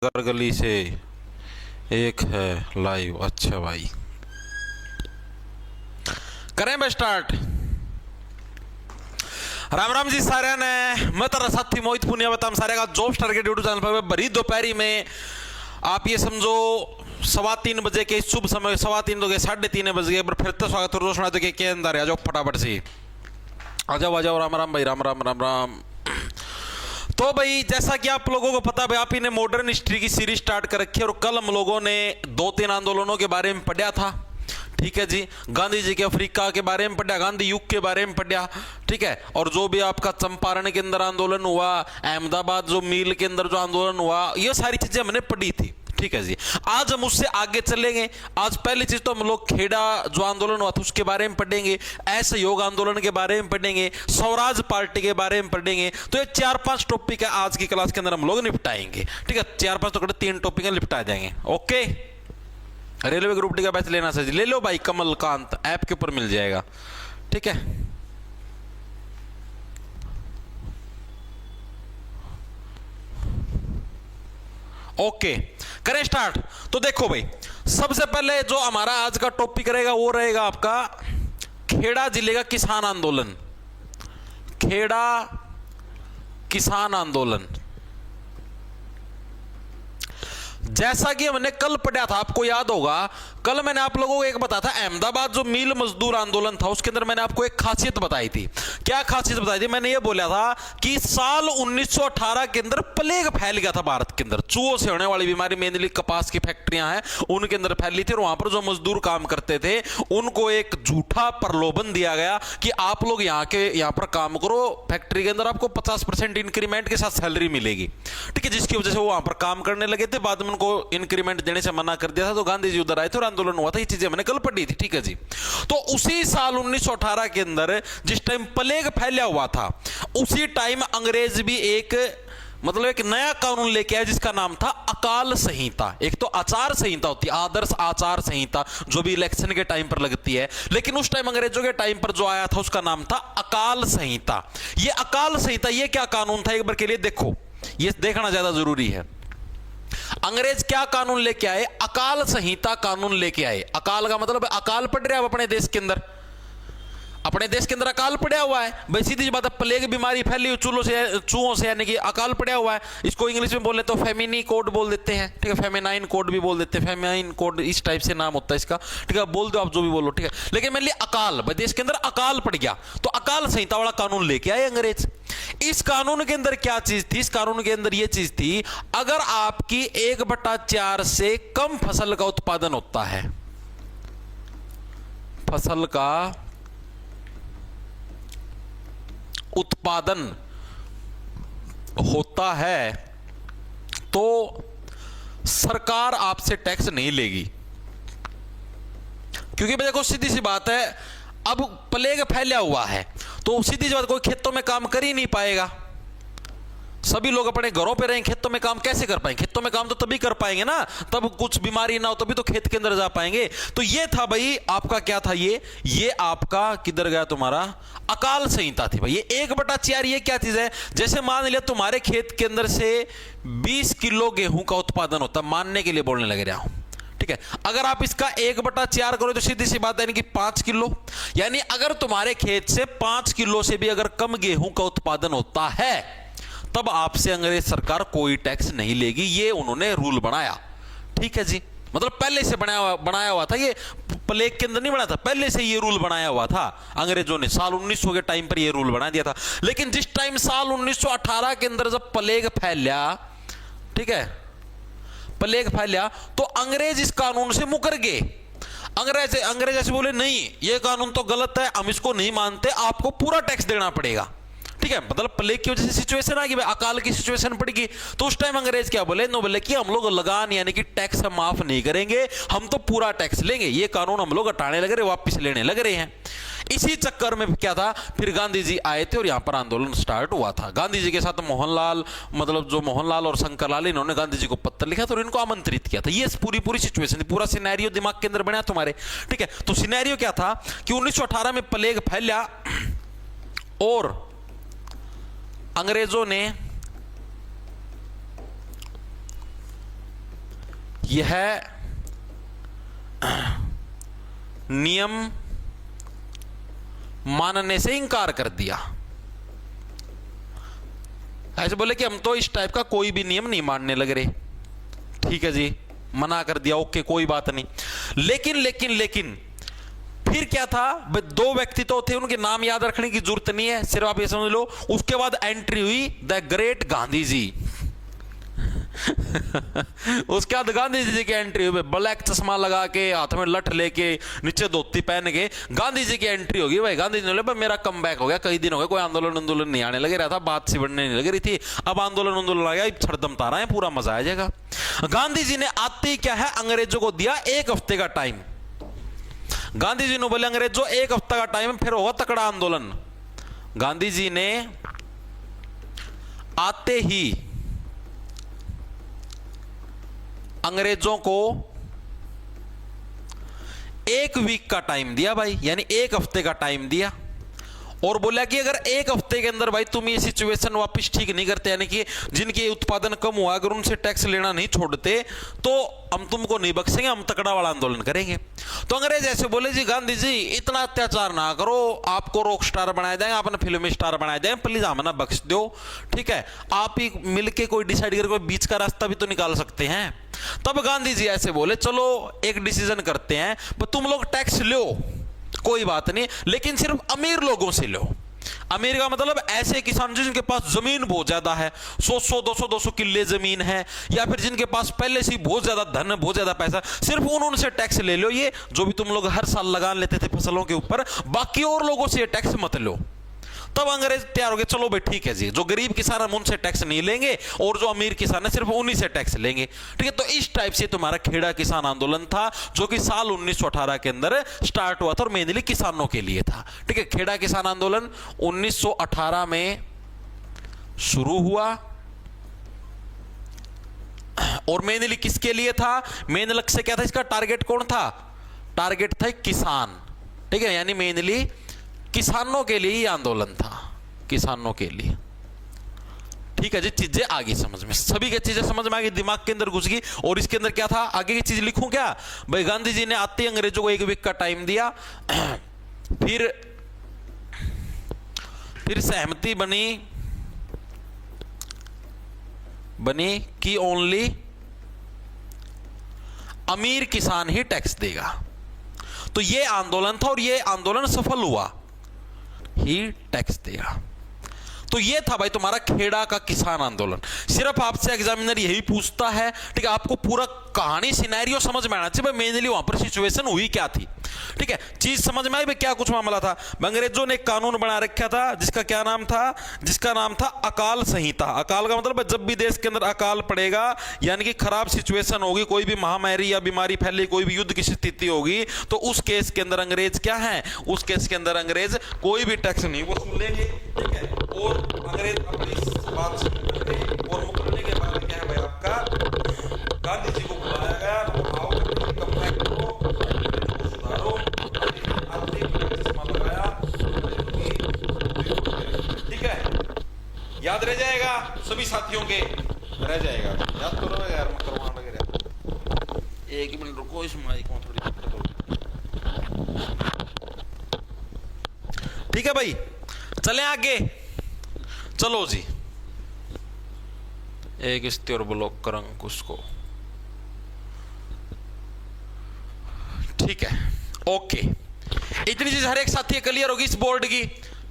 गली से एक है लाइव। अच्छा भाई, करें भाई स्टार्ट। राम राम जी सारे ने, मैं तेरा साथी मोहित पुनिया बताऊं सारे का जॉब स्टार के यूट्यूब चैनल पर बड़ी दोपहरी में आप ये समझो 3:15 बजे के शुभ समय, 3:15 के 3:30 बज गए। फिर तो स्वागत करो सुना तो के अंदर आ जाओ फटाफट से आ जाओ। राम राम भाई, राम राम राम राम। तो भाई जैसा कि आप लोगों को पता है, आप ही ने मॉडर्न हिस्ट्री की सीरीज स्टार्ट कर रखी है और कल हम लोगों ने 2-3 आंदोलनों के बारे में पढ़ा था। ठीक है जी, गांधी जी के अफ्रीका के बारे में पढ़ा, गांधी युग के बारे में पढ़ा। ठीक है, और जो भी आपका चंपारण के अंदर आंदोलन हुआ, अहमदाबाद जो मिल के अंदर जो आंदोलन हुआ, ये सारी चीजें हमने पढ़ी थी। ठीक है जी, आज हम उससे आगे चलेंगे। आज पहली चीज तो हम लोग खेड़ा जो आंदोलन हुआ था उसके बारे में पढ़ेंगे, असहयोग आंदोलन के बारे में पढ़ेंगे, स्वराज पार्टी के बारे में पढ़ेंगे। तो ये 4-5 टॉपिक है आज की क्लास के अंदर हम लोग निपटाएंगे। ठीक है, 4-5 तो 3 टॉपिक निपटा जाएंगे। ओके, रेलवे ग्रुप डी का बैच लेना सर, ले लो भाई, कमलकांत ऐप के ऊपर मिल जाएगा। ठीक है, ओके करें स्टार्ट। तो देखो भाई, सबसे पहले जो हमारा आज का टॉपिक रहेगा वो रहेगा आपका खेड़ा जिले का किसान आंदोलन। खेड़ा किसान आंदोलन, जैसा कि हमने कल पढ़ा था, आपको याद होगा कल मैंने आप लोगों को एक बताया था, अहमदाबाद जो मिल मजदूर आंदोलन था उसके अंदर मैंने आपको एक खासियत बताई थी। क्या खासियत बताई थी? मैंने ये बोला था कि साल 1918 के अंदर प्लेग फैल गया था भारत के अंदर। चूहों से होने वाली बीमारी, मेनली कपास की फैक्ट्रियां हैं उनके अंदर फैली थी और वहां पर जो मजदूर काम करते थे उनको एक झूठा प्रलोभन दिया गया कि आप लोग यहाँ पर काम करो, फैक्ट्री के अंदर आपको 50% इंक्रीमेंट के साथ सैलरी मिलेगी। ठीक है, जिसकी वजह से वो वहां पर काम करने लगे थे। बाद में उनको इंक्रीमेंट देने से मना कर दिया था, तो गांधी जी उधर आए थे और आंदोलन हुआ था। ये चीजें मैंने कल पढ़ी थी। ठीक है जी, तो उसी साल 1918 के अंदर जिस टाइम प्लेग फैला हुआ था, उसी टाइम अंग्रेज भी एक नया कानून लेके आया जिसका नाम था अकाल संहिता। एक तो आचार संहिता होती है, आदर्श आचार संहिता, जो भी इलेक्शन के टाइम पर लगती है, लेकिन उस टाइम अंग्रेजों के टाइम पर जो आया था उसका नाम था अकाल संहिता। ये अकाल संहिता ये क्या कानून था, एक बार के लिए देखो, ये देखना ज्यादा जरूरी है। अंग्रेज क्या कानून लेके आए? अकाल संहिता कानून लेके आए। अकाल का मतलब अकाल पड़ रहा है अपने देश के अंदर, अपने देश के अंदर अकाल पड़ा हुआ है भाई, सीधी बात है। प्लेग बीमारी फैली हुई चूहों से, यानी कि अकाल पड़ा हुआ है। इसको इंग्लिश में बोले तो फेमिनी कोड बोल देते हैं। ठीक है, फेमिनाइन कोड भी बोल देते हैं, फेमिनाइन कोड इस टाइप से नाम होता है इसका। ठीक है, बोल दो आप जो भी बोलो। ठीक है, लेकिन मान लिया अकाल, भाई देश के अंदर अकाल पड़ गया, तो अकाल संहिता वाला कानून लेके आए अंग्रेज। इस कानून के अंदर क्या चीज थी? इस कानून के अंदर यह चीज थी, अगर आपकी 1/4 से कम फसल का उत्पादन होता है, फसल का उत्पादन होता है तो सरकार आपसे टैक्स नहीं लेगी। क्योंकि देखो सीधी सी बात है, अब प्लेग फैला हुआ है तो सीधी सी बात, कोई खेतों में काम कर ही नहीं पाएगा। सभी लोग अपने घरों पे रहें, खेतों में काम कैसे कर पाएंगे? खेतों में काम तो तभी कर पाएंगे ना, तब कुछ बीमारी ना हो तभी तो खेत के अंदर जा पाएंगे। तो ये था भाई आपका, क्या था ये आपका किधर गया तुम्हारा? अकाल संहिता थी भाई। ये 1/4 ये क्या चीज है? जैसे मान लिया तुम्हारे खेत के अंदर से 20 किलो गेहूं का उत्पादन होता, मानने के लिए बोलने लग रहा हूं। ठीक है, अगर आप इसका 1/4 करो तो सीधी सी बात है, यानी कि 5 किलो। यानी अगर तुम्हारे खेत से 5 किलो से भी अगर कम गेहूं का उत्पादन होता है, तब आपसे अंग्रेज सरकार कोई टैक्स नहीं लेगी। ये उन्होंने रूल बनाया। ठीक है जी, मतलब पहले से बनाया हुआ था, ये प्लेग के अंदर नहीं बना था, पहले से ये रूल बनाया हुआ था अंग्रेजों ने। साल 1900 के टाइम पर ये रूल बना दिया था। लेकिन जिस टाइम साल 1918 के अंदर जब प्लेग फैला, ठीक है, प्लेग फैला, तो अंग्रेज इस कानून से मुकर गए। अंग्रेज ऐसे बोले, नहीं ये कानून तो गलत है, हम इसको नहीं मानते, आपको पूरा टैक्स देना पड़ेगा। ठीक है, मतलब प्लेग की वजह से सिचुएशन आ गई, अकाल की सिचुएशन पड़ गई। तो उस टाइम अंग्रेज क्या बोले? नो बोले कि हम लोग लगान यानी कि टैक्स माफ नहीं करेंगे, हम तो पूरा टैक्स लेंगे। ये कानून हम लोग हटाने लग रहे, वापस लेने लग रहे हैं। इसी चक्कर में क्या था, फिर गांधी जी आए थे और यहां पर आंदोलन स्टार्ट हुआ था। गांधी जी के साथ मोहनलाल, जो मोहनलाल और शंकरलाल, इन्होंने गांधी जी को पत्र लिखा था और इनको आमंत्रित किया था। ये पूरी सिचुएशन, पूरा सिनेरियो दिमाग के अंदर बना तुम्हारे। ठीक है, तो सिनेरियो क्या था कि 1918 में प्लेग फैला और अंग्रेजों ने यह नियम मानने से इनकार कर दिया। ऐसे बोले कि हम तो इस टाइप का कोई भी नियम नहीं मानने लग रहे। ठीक है जी, मना कर दिया, ओके कोई बात नहीं। लेकिन लेकिन लेकिन फिर क्या था, दो व्यक्ति तो थे, उनके नाम याद रखने की जरूरत नहीं है, सिर्फ आप ये समझ लो। उसके बाद एंट्री हुई द ग्रेट गांधी जी। उसके बाद गांधी जी की एंट्री हुई, ब्लैक चश्मा लगा के, हाथ में लठ लेके, नीचे धोती पहन के गांधी जी की एंट्री होगी। भाई गांधी जी ने बोले मेरा कमबैक हो गया, कई दिन हो गए कोई आंदोलन नहीं आने लगे रहा था, बात सी बढ़ने नहीं लग रही थी, अब आंदोलन आ गया, छड़दम तारा है, पूरा मजा आ जाएगा। गांधी जी ने आते ही क्या है, अंग्रेजों को दिया 1 हफ्ते का टाइम। गांधी जी ने बोले अंग्रेजों 1 हफ्ते का टाइम, फिर होगा तकड़ा आंदोलन। गांधी जी ने आते ही अंग्रेजों को 1 वीक का टाइम दिया भाई, यानी 1 हफ्ते का टाइम दिया, और बोला कि अगर 1 हफ्ते के अंदर भाई तुम ये सिचुएशन वापस ठीक नहीं करते, यानी कि जिनके उत्पादन कम हुआ अगर उनसे टैक्स लेना नहीं छोड़ते, तो हम तुमको नहीं बख्शेंगे, हम तकड़ा वाला आंदोलन करेंगे। तो अंग्रेज ऐसे बोले जी गांधी जी इतना अत्याचार ना करो, आपको रॉक स्टार बनाया जाएगा, आपने फिल्म स्टार बनाया जाएगा, प्लीज हमें ना बख्श दो। ठीक है, आप ही मिलके कोई डिसाइड करके कोई बीच का रास्ता भी तो निकाल सकते हैं। तब गांधी जी ऐसे बोले चलो एक डिसीजन करते हैं, तुम लोग टैक्स लो कोई बात नहीं, लेकिन सिर्फ अमीर लोगों से लो। अमीर का मतलब ऐसे किसान जिनके पास जमीन बहुत ज्यादा है, 100-200 किले जमीन है, या फिर जिनके पास पहले से बहुत ज्यादा धन है, बहुत ज्यादा पैसा, सिर्फ उनसे टैक्स ले लो, ये जो भी तुम लोग हर साल लगा लेते थे फसलों के ऊपर, बाकी और लोगों से ये टैक्स मत लो। तब अंग्रेज तैयार हो गए, चलो भाई ठीक है जी, जो गरीब किसान हम उनसे टैक्स नहीं लेंगे, और जो अमीर किसान है सिर्फ उन्हीं से टैक्स लेंगे। ठीक है, तो इस टाइप से तुम्हारा खेड़ा किसान आंदोलन था, जो कि साल 1918 के अंदर स्टार्ट हुआ था, और मेनली किसानों के लिए था। ठीक है, खेड़ा किसान आंदोलन 1918 में शुरू हुआ, और मेनली किसके लिए था, मेन लक्ष्य क्या था इसका, टारगेट कौन था, टारगेट था किसान। ठीक है, यानी मेनली किसानों के लिए ही आंदोलन था, किसानों के लिए। ठीक है जी, चीजें आ गई समझ में, सभी की चीजें समझ में आ गई, दिमाग के अंदर घुस गई। और इसके अंदर क्या था, आगे की चीज लिखूं क्या भाई, गांधी जी ने आते ही अंग्रेजों को 1 वीक का टाइम दिया, फिर सहमति बनी कि ओनली अमीर किसान ही टैक्स देगा। तो ये आंदोलन था, और ये आंदोलन सफल हुआ, ही टैक्स देगा। तो ये था भाई तुम्हारा खेड़ा का किसान आंदोलन। सिर्फ आपसे एग्जामिनर यही पूछता है, ठीक है, आपको पूरा कहानी सिनेरियो समझ में आना चाहिए भाई, मेनली वहां पर सिचुएशन हुई क्या थी। ठीक है, चीज समझ में आई भाई, क्या कुछ मामला था। अंग्रेजों ने एक कानून बना रखा था, जिसका क्या नाम था, जिसका नाम था अकाल संहिता। अकाल का मतलब जब भी देश के अंदर अकाल पड़ेगा, यानी कि खराब सिचुएशन होगी, कोई भी महामारी या बीमारी फैली, कोई भी युद्ध की स्थिति होगी, तो उस केस के अंदर अंग्रेज क्या है, उस केस के अंदर अंग्रेज कोई भी टैक्स नहीं वसूलेंगे। ठीक है, और अंग्रेज अपनी बात सुनते और मुकरने के बाद क्या है भाई, आपका गांधी जी को बुलाया गया, आओ कंप्लेंट करो, सुधारो, चश्मा लगाया। ठीक है, याद रह जाएगा सभी साथियों के, रह जाएगा, याद करो यार, करवाना लगे रहा। 1 मिनट रुको, इस माइक को थोड़ी दिक्कत होगी। ठीक है भाई, चलें आगे, चलो जी, एक स्थिति और ब्लॉक कर अंकुश को। ठीक है, ओके, इतनी चीज हर एक साथी क्लियर होगी इस बोर्ड की।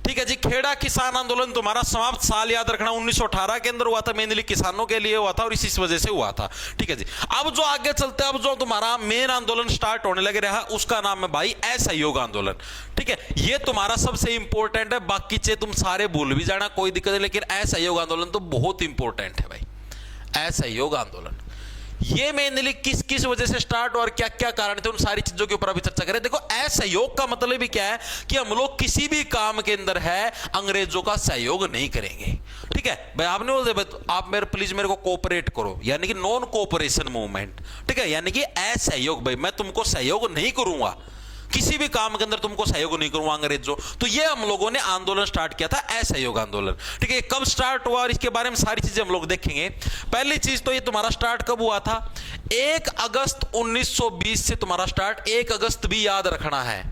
ठीक है जी, खेड़ा किसान आंदोलन तुम्हारा समाप्त, साल याद रखना 1918 के अंदर हुआ था, मेनली किसानों के लिए हुआ था, और इसी वजह से हुआ था। ठीक है जी, अब जो आगे चलते हैं, अब जो तुम्हारा मेन आंदोलन स्टार्ट होने लगे रहा, उसका नाम है भाई असहयोग आंदोलन। ठीक है, ये तुम्हारा सबसे इंपॉर्टेंट है, बाकी चे तुम सारे भूल भी जाना, कोई दिक्कत नहीं, लेकिन असहयोग आंदोलन तो बहुत इंपॉर्टेंट है भाई। असहयोग आंदोलन ये मेनली किस किस वजह से स्टार्ट और क्या क्या कारण थे, उन सारी चीजों के ऊपर अभी चर्चा करें। देखो, असहयोग का मतलब भी क्या है कि हम लोग किसी भी काम के अंदर है अंग्रेजों का सहयोग नहीं करेंगे। ठीक है भाई, आपने बोलते आप मेरे प्लीज मेरे को कोऑपरेट करो, यानी कि नॉन कोऑपरेशन मूवमेंट। ठीक है, यानी कि असहयोग, भाई मैं तुमको सहयोग नहीं करूंगा, किसी भी काम के अंदर तुमको सहयोग नहीं करूंगा अंग्रेजों। तो ये हम लोगों ने आंदोलन स्टार्ट किया था, असहयोग आंदोलन। ठीक है, कब स्टार्ट हुआ और इसके बारे में सारी चीजें हम लोग देखेंगे। पहली चीज तो ये तुम्हारा स्टार्ट कब हुआ था, 1 अगस्त 1920 से तुम्हारा स्टार्ट, 1 अगस्त भी याद रखना है,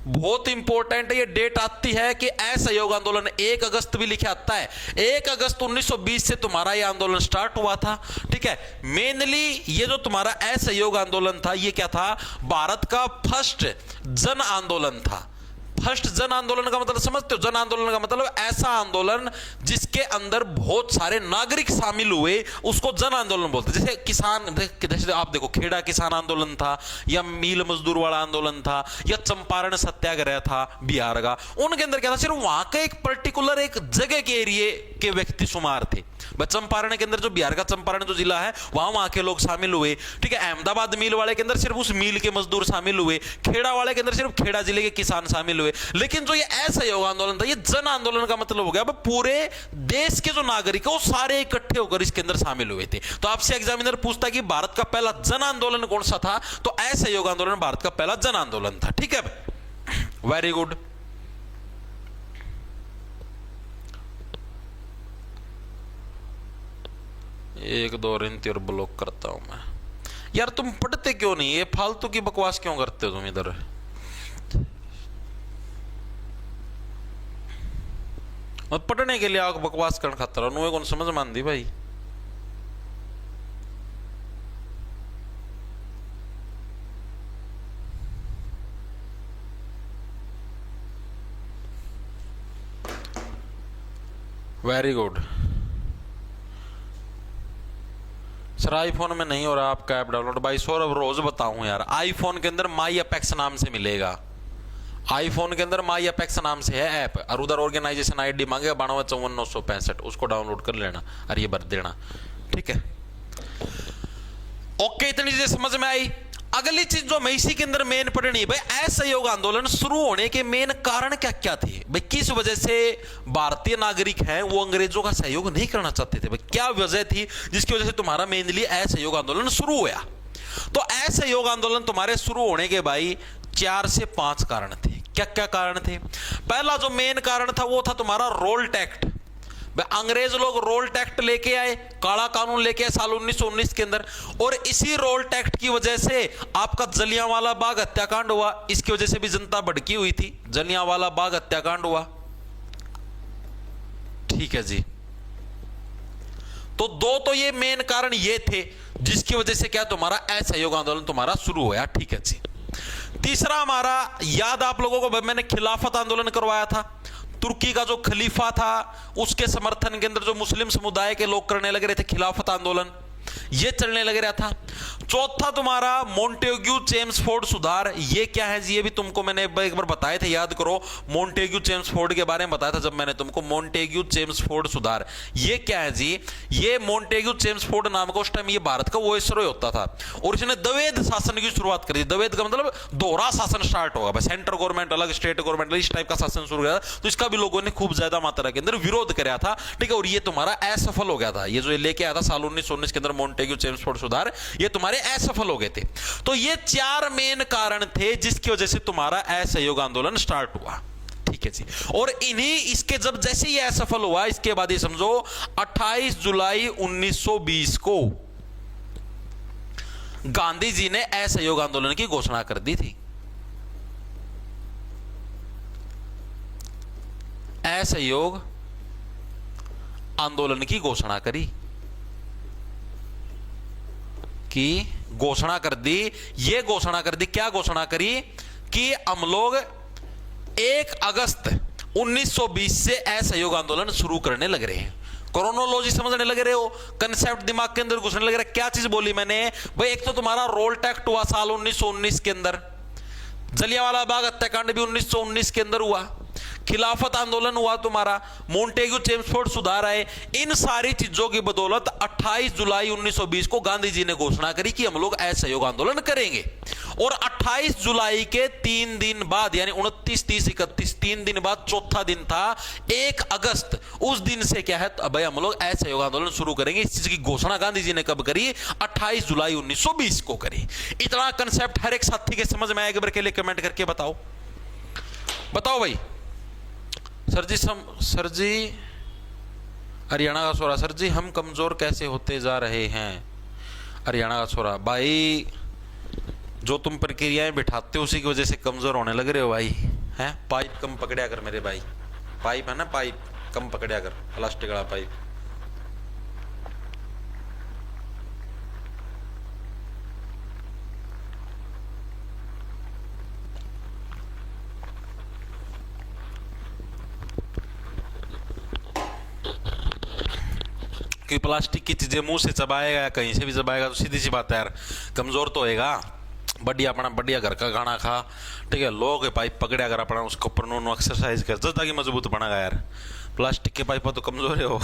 बहुत इंपॉर्टेंट है ये डेट आती है कि असहयोग आंदोलन 1 अगस्त भी लिखे आता है। 1 अगस्त 1920 से तुम्हारा ये आंदोलन स्टार्ट हुआ था, ठीक है। मेनली ये जो तुम्हारा असहयोग आंदोलन था, ये क्या था, भारत का फर्स्ट जन आंदोलन था। फर्स्ट जन आंदोलन का मतलब समझते हो? जन आंदोलन का मतलब ऐसा आंदोलन जिसके अंदर बहुत सारे नागरिक शामिल हुए, उसको जन आंदोलन बोलते हैं। जैसे किसान, जैसे आप देखो खेड़ा किसान आंदोलन था, या मील मजदूर वाला आंदोलन था, या चंपारण सत्याग्रह था बिहार का। उनके अंदर क्या था, सिर्फ वहां का एक पर्टिकुलर एक जगह के एरिए के व्यक्ति शुमार थे। चंपारण के अंदर, जो बिहार का चंपारण जो जिला है, वहां के लोग शामिल हुए, ठीक है। अहमदाबाद मील वाले के अंदर सिर्फ उस मील के मजदूर शामिल हुए, खेड़ा वाले के अंदर सिर्फ खेड़ा जिले के किसान शामिल हुए। लेकिन जो ये असहयोग आंदोलन था, ये जन आंदोलन का मतलब हो गया अब पूरे देश के जो नागरिक है वो सारे इकट्ठे होकर इसके अंदर शामिल हुए थे। तो आपसे एग्जामिनर पूछता है कि भारत का पहला जन आंदोलन कौन सा था, तो असहयोग आंदोलन भारत का पहला जन आंदोलन था, ठीक है। Very good. एक दो रिंती और ब्लॉक करता हूं मैं। यार तुम पढ़ते क्यों नहीं, ये फालतू की बकवास क्यों करते हो तुम इधर? मत पढ़ने के लिए आग बकवास करने खातर नुए कौन समझ मान दी भाई। Very good sir. आईफोन में नहीं हो रहा आपका ऐप डाउनलोड भाई। सौरभ रोज बताऊं यार, आईफोन के अंदर माई अपेक्स नाम से मिलेगा। आईफोन के अंदर माई अपेक्स नाम से है ऐप, और उधर ऑर्गेनाइजेशन आईडी मांगेगा 9254 उसको डाउनलोड कर लेना और ये भर देना, ठीक है। ओके, इतनी चीजें समझ में आई। अगली चीज जो मैं इसी के अंदर मेन पढ़नी, भाई असहयोग आंदोलन शुरू होने के मेन कारण क्या क्या थे, भाई किस वजह से भारतीय नागरिक हैं वो अंग्रेजों का सहयोग नहीं करना चाहते थे, भाई क्या वजह थी जिसकी वजह से तुम्हारा मेनली असहयोग आंदोलन शुरू हुआ। तो असहयोग आंदोलन तुम्हारे शुरू होने के भाई 4 से 5 कारण थे। क्या क्या कारण थे? पहला जो मेन कारण था वो था तुम्हारा रोल्ट एक्ट। अंग्रेज लोग रोल्ट एक्ट लेके आए, काला कानून लेके आए साल 1919 के अंदर, और इसी रोल्ट एक्ट की वजह से आपका जलियांवाला बाग हत्याकांड हुआ। इसकी वजह से भी जनता भड़की हुई थी, जलियांवाला बाग हत्याकांड हुआ, ठीक है जी। तो दो तो ये मेन कारण ये थे जिसकी वजह से क्या तुम्हारा असहयोग आंदोलन तुम्हारा शुरू हुआ, ठीक है जी। तीसरा हमारा, याद आप लोगों को मैंने खिलाफत आंदोलन करवाया था। तुर्की का जो खलीफा था उसके समर्थन के अंदर जो मुस्लिम समुदाय के लोग करने लगे रहे थे खिलाफत आंदोलन, ये चलने लग रहा था। चौथा तुम्हारा मोंटेग्यू चेम्सफोर्ड सुधार। ये क्या है जी, ये भी तुमको मैंने एक बार बताए थे, याद करो। मोंटेग्यू चेम्सफोर्ड के बारे में बताया था जब मैंने तुमको, मोंटेग्यू चेम्सफोर्ड सुधार। ये क्या है जी, ये मोंटेग्यू चेम्सफोर्ड नाम का उस टाइम ये भारत का वायसरॉय होता था, और इसने द्वैध शासन की शुरुआत करी। द्वैध का मतलब दोहरा शासन स्टार्ट होगा, सेंट्रल गवर्नमेंट अलग, स्टेट गवर्नमेंट, इस टाइप का शासन शुरू किया था। तो इसका भी लोगों ने खूब ज्यादा मात्रा के अंदर विरोध कराया था, ठीक है। और ये तुम्हारा असफल हो गया था। ये जो लेके आया था साल 1919 के अंदर मोंटेग्यू चेम्सफोर्ड सुधार, ये तुम्हारे असफल हो गए थे। तो ये 4 मेन कारण थे जिसकी वजह से तुम्हारा असहयोग आंदोलन स्टार्ट हुआ, ठीक है जी। और इन्हीं इसके जब जैसे ये असफल हुआ, इसके बाद ये समझो 28 जुलाई 1920 को गांधी जी ने असहयोग आंदोलन की घोषणा कर दी थी। असहयोग आंदोलन की घोषणा करी, घोषणा कर दी। ये घोषणा कर दी, क्या घोषणा करी कि हम लोग 1 अगस्त 1920 से असहयोग आंदोलन शुरू करने लग रहे हैं। क्रोनोलॉजी समझने लगे रहे हो, कंसेप्ट दिमाग के अंदर घुसने लग रहा है। क्या चीज बोली मैंने भाई, एक तो तुम्हारा रोल्ट एक्ट हुआ साल 1919 के अंदर, जलियांवाला बाग हत्याकांड भी 1919 के अंदर हुआ, खिलाफत आंदोलन हुआ तुम्हारा, मोंटेग्यू चेम्सफोर्ड सुधार आए। इन सारी चीजों की बदौलत 28 जुलाई 1920 को गांधी जी ने घोषणा करी कि हम लोग असहयोग आंदोलन करेंगे। और 28 जुलाई के 3 दिन बाद, यानी 29, 30, 31, 3 दिन बाद चौथा दिन था 1 अगस्त। उस दिन से क्या है भाई, हम लोग असहयोग आंदोलन शुरू करेंगे। इस चीज की घोषणा गांधी जी ने कब करी? 28 जुलाई 1920 को करी। इतना कंसेप्ट हर एक साथी के समझ में आए? एक बार के लिए कमेंट करके बताओ, बताओ भाई। सर जी हरियाणा का सोरा, सर जी हम कमजोर कैसे होते जा रहे हैं? हरियाणा का छोरा भाई, जो तुम प्रक्रियाएं बिठाते हो उसी की वजह से कमजोर होने लग रहे हो भाई। हैं, पाइप कम पकड़िया कर मेरे भाई, पाइप है ना, पाइप कम पकड़िया कर, प्लास्टिक वाला पाइप। कि प्लास्टिक की चीजें मुंह से चबाएगा या कहीं से भी चबाएगा तो सीधी सी बात है यार, कमजोर तो होएगा। बढ़िया अपना बढ़िया घर का खाना खा, ठीक है, लो के पाइप पकड़िया कर अपना, उसके ऊपर नो एक्सरसाइज कर, जब ताकि मजबूत बनेगा यार। प्लास्टिक के पाइप तो कमजोर हो।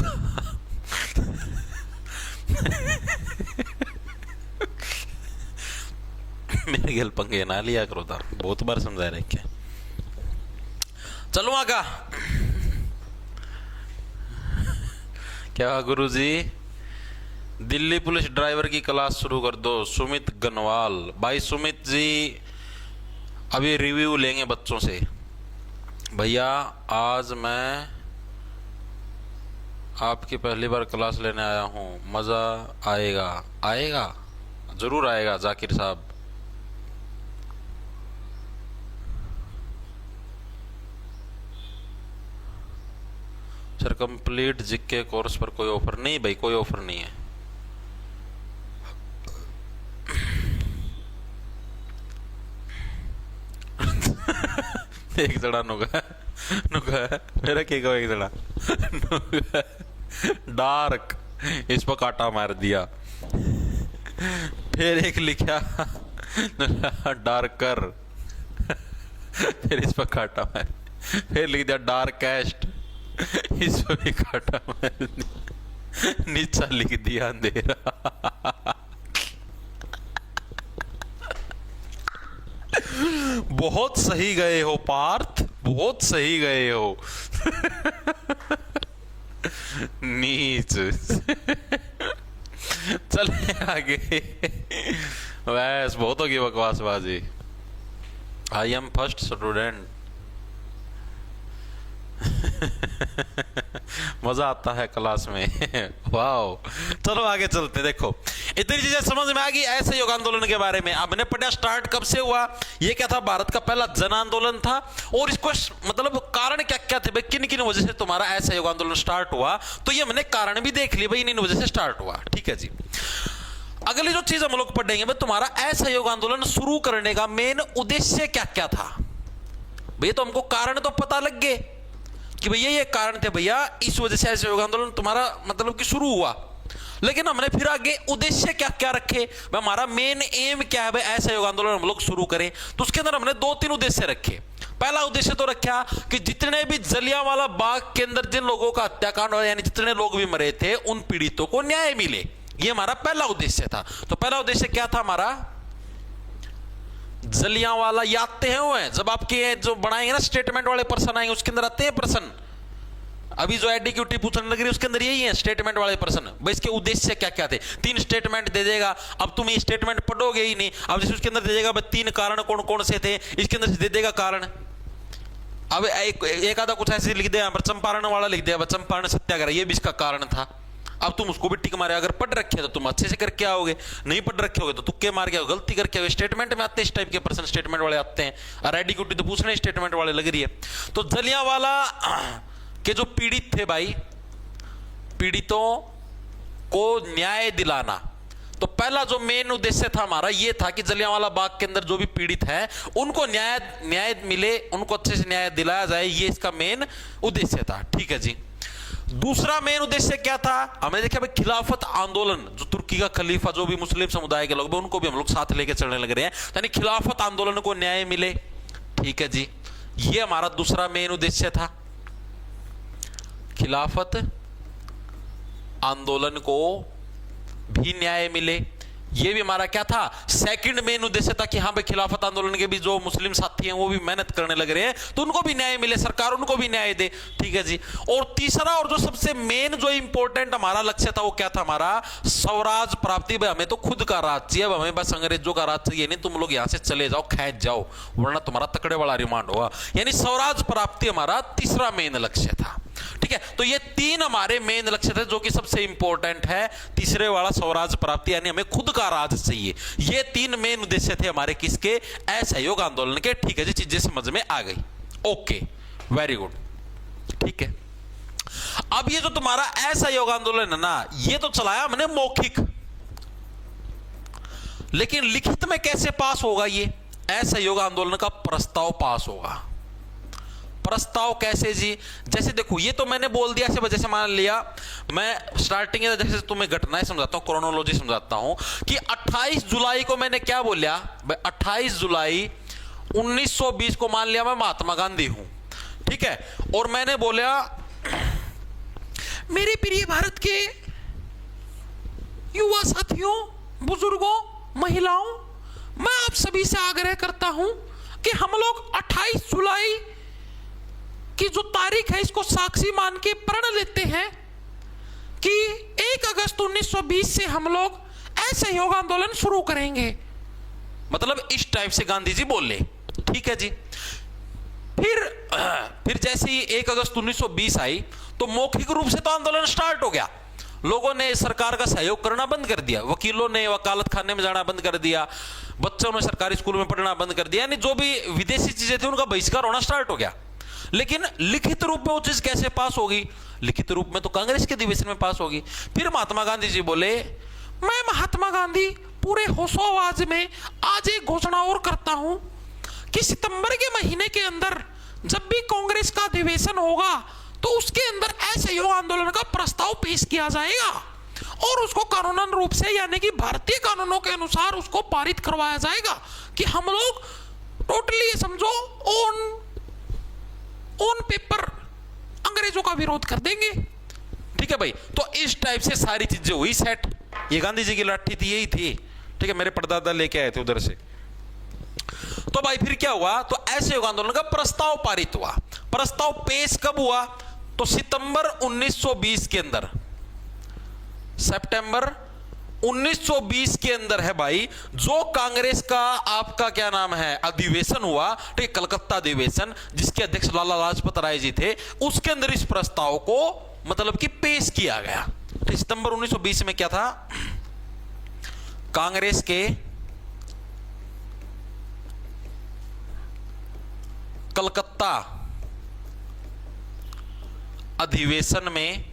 मेरे गेल पंगे ना लिया करो था, बहुत बार समझा रहे क्या। चलो आगा क्या गुरुजी, दिल्ली पुलिस ड्राइवर की क्लास शुरू कर दो, सुमित गनवाल। भाई सुमित जी अभी रिव्यू लेंगे बच्चों से। भैया आज मैं आपकी पहली बार क्लास लेने आया हूँ, मज़ा आएगा। आएगा, ज़रूर आएगा जाकिर साहब। सर कंप्लीट जीके कोर्स पर कोई ऑफर नहीं? भाई कोई ऑफर नहीं है। एक जड़ा नुका नुका मेरा क्या कहो, एक जड़ा नुका डार्क, इस पर कांटा मार दिया। फिर एक लिखा डार्कर, फिर इस पर कांटा मार, फिर लिख दिया डार्केस्ट, इस पर भी कांटा मार दिया, नीचा लिख दिया अंधेरा। बहुत सही गए हो पार्थ, बहुत सही गए हो। नीच। चले आगे, बस बहुत होगी बकवासबाजी। I am first student. मजा आता है क्लास में। वाह, चलो आगे चलते। देखो इतनी चीजें समझ में आ गई ऐसे योग आंदोलन के बारे में। आपने पढ़ा स्टार्ट कब से हुआ, ये क्या था, भारत का पहला जन आंदोलन था, और इसको मतलब कारण क्या क्या थे भाई, किन किन वजह से तुम्हारा ऐसा योग आंदोलन स्टार्ट हुआ, तो ये हमने कारण भी देख लिया भाई, इन वजह से स्टार्ट हुआ। ठीक है जी, अगली जो चीज हम लोग पढ़ेंगे भाई, तुम्हारा ऐसा योग आंदोलन शुरू करने का मेन उद्देश्य क्या क्या था भैया। तो हमको कारण तो पता लग गए कि भैया ये कारण थे भैया, इस वजह से ऐसे योग आंदोलन तुम्हारा मतलब कि शुरू हुआ, लेकिन हमने फिर आगे उद्देश्य क्या क्या रखे भाई, हमारा मेन एम क्या है भाई, ऐसा योग आंदोलन हम लोग शुरू करें। तो उसके अंदर हमने 2-3 उद्देश्य रखे। पहला उद्देश्य तो रखा कि जितने भी जलियांवाला बाग के अंदर जिन लोगों का हत्याकांड हुआ, यानी जितने लोग भी मरे थे, उन पीड़ितों को न्याय मिले, ये हमारा पहला उद्देश्य था। तो पहला उद्देश्य क्या था हमारा, जलियांवाला यादते हैं वो है, जब आपके जो बनाएंगे ना स्टेटमेंट वाले पर्सन आएंगे, उसके अंदर आते हैं पर्सन, अभी जो एडिक्यूटी पूछने लग रही है उसके अंदर यही है स्टेटमेंट वाले पर्सन। भाई इसके उद्देश्य क्या क्या थे, 3 स्टेटमेंट दे देगा। अब तुम ये स्टेटमेंट पढ़ोगे ही नहीं, अब जैसे उसके अंदर दे देगा 3 कारण कौन कौन से थे, इसके अंदर से दे देगा कारण। अब एक आधा कुछ ऐसे लिख दिया, चंपारण वाला लिख दिया, चंपारण सत्याग्रह, ये भी इसका कारण था। अब तुम उसको भी टिक मारे, अगर पढ़ रखे तो तुम अच्छे से करके आओगे, नहीं पढ़ रखे होगे तो तुक्के मार के गलती करके आओगे। स्टेटमेंट में आते हैं इस टाइप के पर्सन, स्टेटमेंट वाले आते हैं, और एडिक्यूटी तो पूछने स्टेटमेंट वाले लग रही है। तो जलियांवाला के जो पीड़ित थे भाई, पीड़ितों को न्याय दिलाना, तो पहला जो मेन उद्देश्य था हमारा ये था कि जलियांवाला बाग के अंदर जो भी पीड़ित है उनको न्याय मिले, उनको अच्छे से न्याय दिलाया जाए, ये इसका मेन उद्देश्य था। ठीक है जी, दूसरा मेन उद्देश्य क्या था, हमने देखा भाई खिलाफत आंदोलन, जो तुर्की का खलीफा, जो भी मुस्लिम समुदाय के लोग उनको भी हम लोग साथ लेके चलने लग रहे हैं, यानी खिलाफत आंदोलन को न्याय मिले। ठीक है जी, ये हमारा दूसरा मेन उद्देश्य था, खिलाफत आंदोलन को भी न्याय मिले। ये भी हमारा क्या था, सेकंड मेन उद्देश्य था कि हाँ भाई खिलाफत आंदोलन के भी जो मुस्लिम साथी हैं वो भी मेहनत करने लग रहे हैं, तो उनको भी न्याय मिले, सरकार उनको भी न्याय दे। ठीक है जी, और तीसरा और जो सबसे मेन जो इंपॉर्टेंट हमारा लक्ष्य था वो क्या था हमारा, स्वराज प्राप्ति। भाई हमें तो खुद का राज चाहिए, हमें बस अंग्रेजों का राज चाहिए नहीं, तुम लोग यहां से चले जाओ, खैच जाओ, वरना तुम्हारा तकड़े वाला रिमांड होगा। यानी स्वराज प्राप्ति हमारा तीसरा मेन लक्ष्य था। ठीक है, तो ये तीन हमारे मेन लक्ष्य थे जो कि सबसे इंपॉर्टेंट है। तीसरे वाला स्वराज प्राप्ति, यानी हमें खुद का राज चाहिए। ये तीन मेन उद्देश्य थे हमारे किसके, असहयोग आंदोलन के। ठीक है जी, चीजें समझ में आ गई। Okay, very good. ठीक है, अब ये जो तुम्हारा असहयोग आंदोलन है ना, ये तो चलाया हमने मौखिक, लेकिन लिखित में कैसे पास होगा? ये असहयोग आंदोलन का प्रस्ताव पास होगा। प्रस्ताव कैसे जी? जैसे देखो, ये तो मैंने बोल दिया, जैसे मान लिया मैं स्टार्टिंग में जैसे तुम्हें घटनाएं समझाता हूं, क्रोनोलॉजी समझाता हूं कि 28 जुलाई को मैंने क्या बोलिया भाई, 28 जुलाई 1920 को मान लिया मैं महात्मा गांधी हूं। ठीक है, और मैंने बोला मेरे प्रिय भारत के युवा साथियों, बुजुर्गों, महिलाओं, मैं आप सभी से आग्रह करता हूं कि हम लोग 28 जुलाई की जो तारीख है इसको साक्षी मान के प्रण लेते हैं कि 1 अगस्त 1920 से हम लोग असहयोग आंदोलन शुरू करेंगे। मतलब इस टाइप से गांधी जी बोले। ठीक है जी, फिर जैसे ही 1 अगस्त 1920 आई तो मौखिक रूप से तो आंदोलन स्टार्ट हो गया। लोगों ने सरकार का सहयोग करना बंद कर दिया, वकीलों ने वकालत खाने में जाना बंद कर दिया, बच्चों ने सरकारी स्कूल में पढ़ना बंद कर दिया, यानी जो भी विदेशी चीजें थी उनका बहिष्कार होना स्टार्ट हो गया। लेकिन लिखित रूप में वो चीज कैसे पास होगी? लिखित रूप में तो कांग्रेस के अधिवेशन में पास होगी। फिर महात्मा गांधी जी बोले, मैं महात्मा गांधी पूरे होशोआवाज में आज एक घोषणा और करता हूं कि सितंबर के महीने के अंदर जब भी कांग्रेस का अधिवेशन होगा तो उसके अंदर असहयोग आंदोलन का प्रस्ताव पेश किया जाएगा और उसको कानूनन रूप से, यानी कि भारतीय कानूनों के अनुसार उसको पारित करवाया जाएगा कि हम लोग टोटली समझो ऑन पेपर अंग्रेजों का विरोध कर देंगे। ठीक है भाई, तो इस टाइप से सारी चीजें हुई सेट। ये गांधी जी की लाठी थी, यही थी। ठीक है, मेरे परदादा लेके आए थे उधर से। तो भाई फिर क्या हुआ? तो असहयोग आंदोलन का प्रस्ताव पारित हुआ। प्रस्ताव पेश कब हुआ? तो सितंबर 1920 के अंदर, सितंबर 1920 के अंदर है भाई, जो कांग्रेस का आपका क्या नाम है अधिवेशन हुआ, ठीक, कलकत्ता अधिवेशन, जिसके अध्यक्ष लाला लाजपत राय जी थे, उसके अंदर इस प्रस्ताव को मतलब कि पेश किया गया। तो सितंबर 1920 में क्या था? कांग्रेस के कलकत्ता अधिवेशन में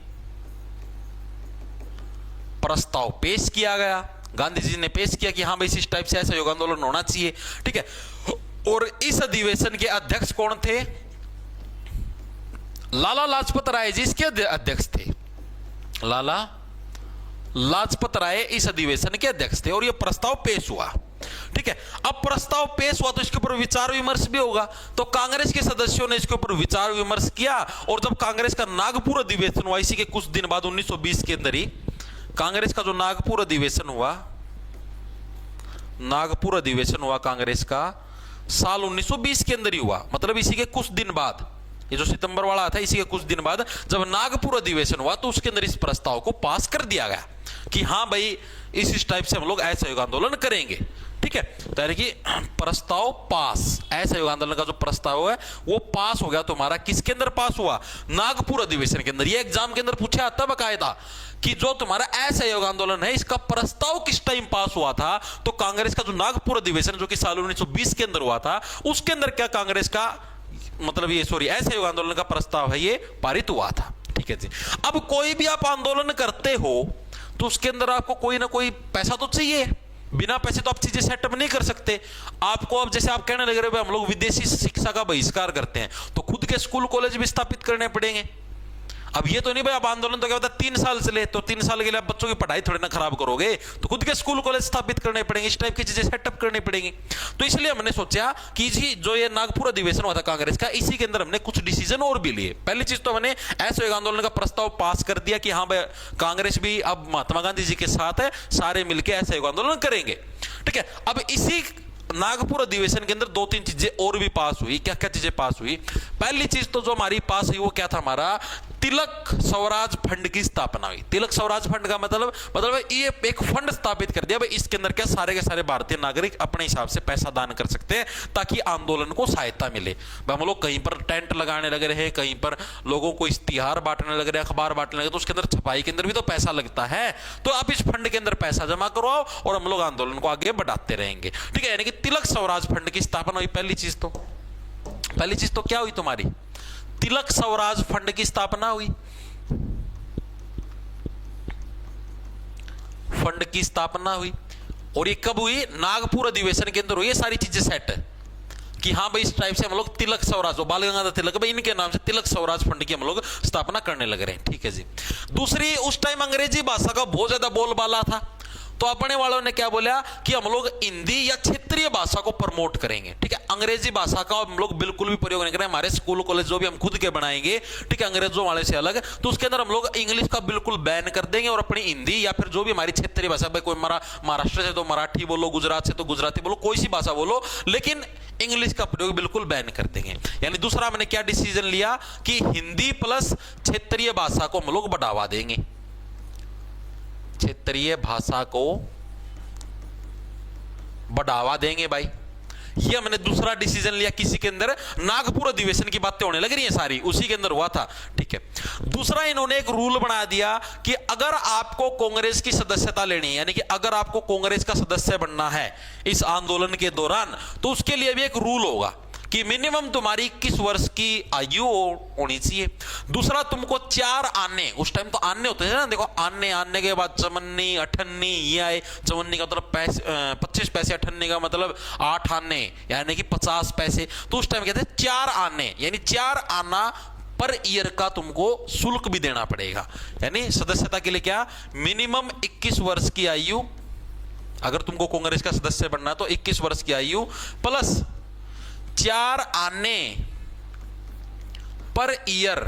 प्रस्ताव पेश किया गया। गांधी जी ने पेश किया कि हां भाई इस टाइप से असहयोग आंदोलन होना चाहिए। ठीक है, और इस अधिवेशन के अध्यक्ष कौन थे? लाला लाजपत राय जी इसके अध्यक्ष थे। लाला लाजपत राय इस अधिवेशन के अध्यक्ष थे और यह प्रस्ताव पेश हुआ। ठीक है, अब प्रस्ताव पेश हुआ तो इसके ऊपर विचार विमर्श भी होगा। तो कांग्रेस के सदस्यों ने इसके ऊपर विचार विमर्श किया और जब कांग्रेस का नागपुर अधिवेशन हुआ, इसी के कुछ दिन बाद 1920 के अंदर ही कांग्रेस का जो नागपुर अधिवेशन हुआ, नागपुर अधिवेशन हुआ कांग्रेस का साल 1920 के अंदर ही हुआ। मतलब इसी के कुछ दिन बाद, ये जो सितंबर वाला था, इसी के कुछ दिन बाद जब नागपुर अधिवेशन हुआ तो उसके अंदर इस प्रस्ताव को पास कर दिया गया कि हां भाई इस टाइप से हम लोग असहयोग आंदोलन करेंगे। ठीक है, तो यानी कि प्रस्ताव पास, असहयोग आंदोलन का जो प्रस्ताव है वो पास हो गया। तुम्हारा किसके अंदर पास हुआ? नागपुर अधिवेशन के अंदर। ये एग्जाम के अंदर पूछा आता बकायदा कि जो तुम्हारा असहयोग आंदोलन है इसका प्रस्ताव किस टाइम पास हुआ था? तो कांग्रेस का जो नागपुर अधिवेशन जो कि साल 1920 के अंदर हुआ था, उसके अंदर क्या कांग्रेस का मतलब ये असहयोग आंदोलन का प्रस्ताव है ये पारित हुआ था। ठीक है जी, अब कोई भी आप आंदोलन करते हो तो उसके अंदर आपको कोई ना कोई पैसा तो चाहिए। बिना पैसे तो आप चीजें सेटअप नहीं कर सकते। आपको अब जैसे आप कहने लग रहे हो हम लोग विदेशी शिक्षा का बहिष्कार करते हैं, तो खुद के स्कूल कॉलेज भी स्थापित करने पड़ेंगे। अब ये तो नहीं भाई आप आंदोलन तो क्या होता है 3 साल चले, तो 3 साल के लिए आप बच्चों की पढ़ाई थोड़ी ना खराब करोगे, तो खुद के स्कूल कॉलेज स्थापित करने पड़ेंगे, इस टाइप की चीजें सेटअप करनी पड़ेंगी। तो इसलिए हमने सोचा कि जी जो ये नागपुर अधिवेशन हुआ था कांग्रेस का, इसी के अंदर हमने कुछ डिसीजन और भी लिए। पहली चीज तो हमने असहयोग आंदोलन का प्रस्ताव पास कर दिया कि हाँ भाई कांग्रेस भी अब महात्मा गांधी जी के साथ है, सारे मिलकर असहयोग आंदोलन करेंगे। ठीक है, अब इसी नागपुर अधिवेशन के अंदर 2-3 चीजें और भी पास हुई। क्या क्या चीजें पास हुई? पहली चीज तो जो हमारी पास हुई वो क्या था हमारा, तिलक स्वराज फंड की स्थापना हुई। तिलक स्वराज फंड का मतलब ये एक फंड स्थापित कर दिया भाई, इसके अंदर क्या सारे के सारे भारतीय नागरिक अपने हिसाब से पैसा दान कर सकते हैं ताकि आंदोलन को सहायता मिले। हम लोग कहीं पर टेंट लगाने लग रहे हैं, कहीं पर लोगों को इश्तिहार बांटने लग रहे हैं, अखबार बांटने लगे, तो उसके अंदर छपाई के अंदर भी तो पैसा लगता है। तो आप इस फंड के अंदर पैसा जमा करवाओ और हम लोग आंदोलन को आगे बढ़ाते रहेंगे। ठीक है, यानी कि तिलक स्वराज फंड की स्थापना हुई। पहली चीज तो क्या हुई तुम्हारी, तिलक स्वराज फंड की स्थापना हुई। फंड की स्थापना हुई और ये कब हुई, नागपुर अधिवेशन के अंदर हुई। ये सारी चीजें सेट है कि हाँ भाई इस टाइप से हम लोग तिलक स्वराज, बाल गंगाधर तिलक भाई इनके नाम से तिलक स्वराज फंड की हम लोग स्थापना करने लग रहे हैं। ठीक है जी। दूसरी, उस टाइम अंग्रेजी भाषा का बहुत ज्यादा बोलबाला था, तो अपने वालों ने क्या बोला कि हम लोग हिंदी या क्षेत्रीय भाषा को प्रमोट करेंगे। ठीक है, अंग्रेजी भाषा का हम लोग बिल्कुल भी प्रयोग नहीं करेंगे। हमारे स्कूल कॉलेज जो भी हम खुद के बनाएंगे, ठीक है, अंग्रेजों वाले से अलग, तो उसके अंदर हम लोग इंग्लिश का बिल्कुल बैन कर देंगे और अपनी हिंदी या फिर जो भी हमारी क्षेत्रीय भाषा, भाई कोई महाराष्ट्र से तो मराठी बोलो, गुजरात से तो गुजराती बोलो, कोई सी भाषा बोलो, लेकिन इंग्लिश का प्रयोग बिल्कुल बैन कर देंगे। यानी दूसरा हमने क्या डिसीजन लिया कि हिंदी प्लस क्षेत्रीय भाषा को हम लोग बढ़ावा देंगे, क्षेत्रीय भाषा को बढ़ावा देंगे भाई। ये हमने दूसरा डिसीजन लिया। किसी के अंदर, नागपुर अधिवेशन की बातें होने लग रही है सारी, उसी के अंदर हुआ था। ठीक है, दूसरा इन्होंने एक रूल बना दिया कि अगर आपको कांग्रेस की सदस्यता लेनी है, यानी कि अगर आपको कांग्रेस का सदस्य बनना है इस आंदोलन के दौरान, तो उसके लिए भी एक रूल होगा कि मिनिमम तुम्हारी 21 वर्ष की आयु होनी चाहिए। दूसरा, तुमको 4 आने, उस टाइम तो आने होते थे ना, देखो आने के बाद चवन्नी अठन्नी ये आए। चवन्नी का मतलब 25 पैसे, अठन्नी का मतलब 8 आने यानी कि 50 पैसे। तो उस टाइम कहते हैं 4 आने, यानी 4 आना पर ईयर का तुमको शुल्क भी देना पड़ेगा। यानी सदस्यता के लिए क्या, मिनिमम 21 वर्ष की आयु, अगर तुमको कांग्रेस का सदस्य बनना है तो 21 वर्ष की आयु प्लस 4 आने पर ईयर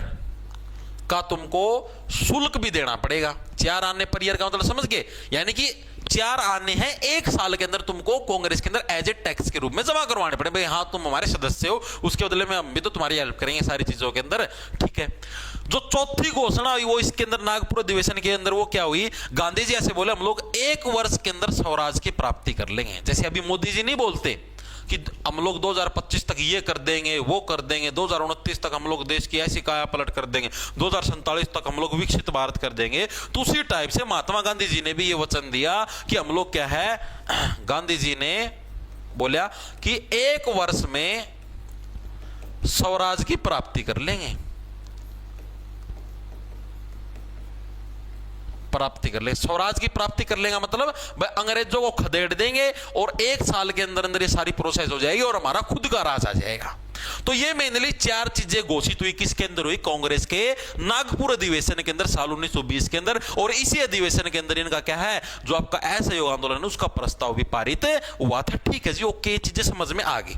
का तुमको शुल्क भी देना पड़ेगा। 4 आने पर ईयर का मतलब समझ गए, यानी कि 4 आने हैं 1 साल के अंदर तुमको कांग्रेस के अंदर एज ए टैक्स के रूप में जमा करवाने पड़े। भाई हाँ तुम हमारे सदस्य हो, उसके बदले में हम भी तो तुम्हारी हेल्प करेंगे सारी चीजों के अंदर। ठीक है, जो चौथी घोषणा हुई वो इसके अंदर नागपुर अधिवेशन के अंदर वो क्या हुई, गांधी जी ऐसे बोले हम लोग 1 वर्ष के अंदर स्वराज की प्राप्ति कर लेंगे। जैसे अभी मोदी जी नहीं बोलते कि हम लोग 2025 तक ये कर देंगे, वो कर देंगे, 2029 तक हम लोग देश की ऐसी काया पलट कर देंगे, 2047 तक हम लोग विकसित भारत कर देंगे। तो उसी टाइप से महात्मा गांधी जी ने भी ये वचन दिया कि हम लोग क्या है, गांधी जी ने बोला कि 1 वर्ष में स्वराज की प्राप्ति कर लेंगे, प्राप्ति कर ले। स्वराज की प्राप्ति कर लेगा मतलब अंग्रेजों को खदेड़ देंगे और 1 साल के अंदर अंदर ये सारी प्रोसेस हो जाएगी और हमारा खुद का राज आ जाएगा। तो ये मेनली 4 चीजें घोषित हुई, किसके अंदर हुई, कांग्रेस के नागपुर अधिवेशन के अंदर साल 1920 के अंदर। और इसी अधिवेशन के अंदर इनका क्या है, जो आपका असहयोग आंदोलन है उसका प्रस्ताव भी पारित हुआ था। ठीक है जी, ओके, चीजें समझ में आ गई।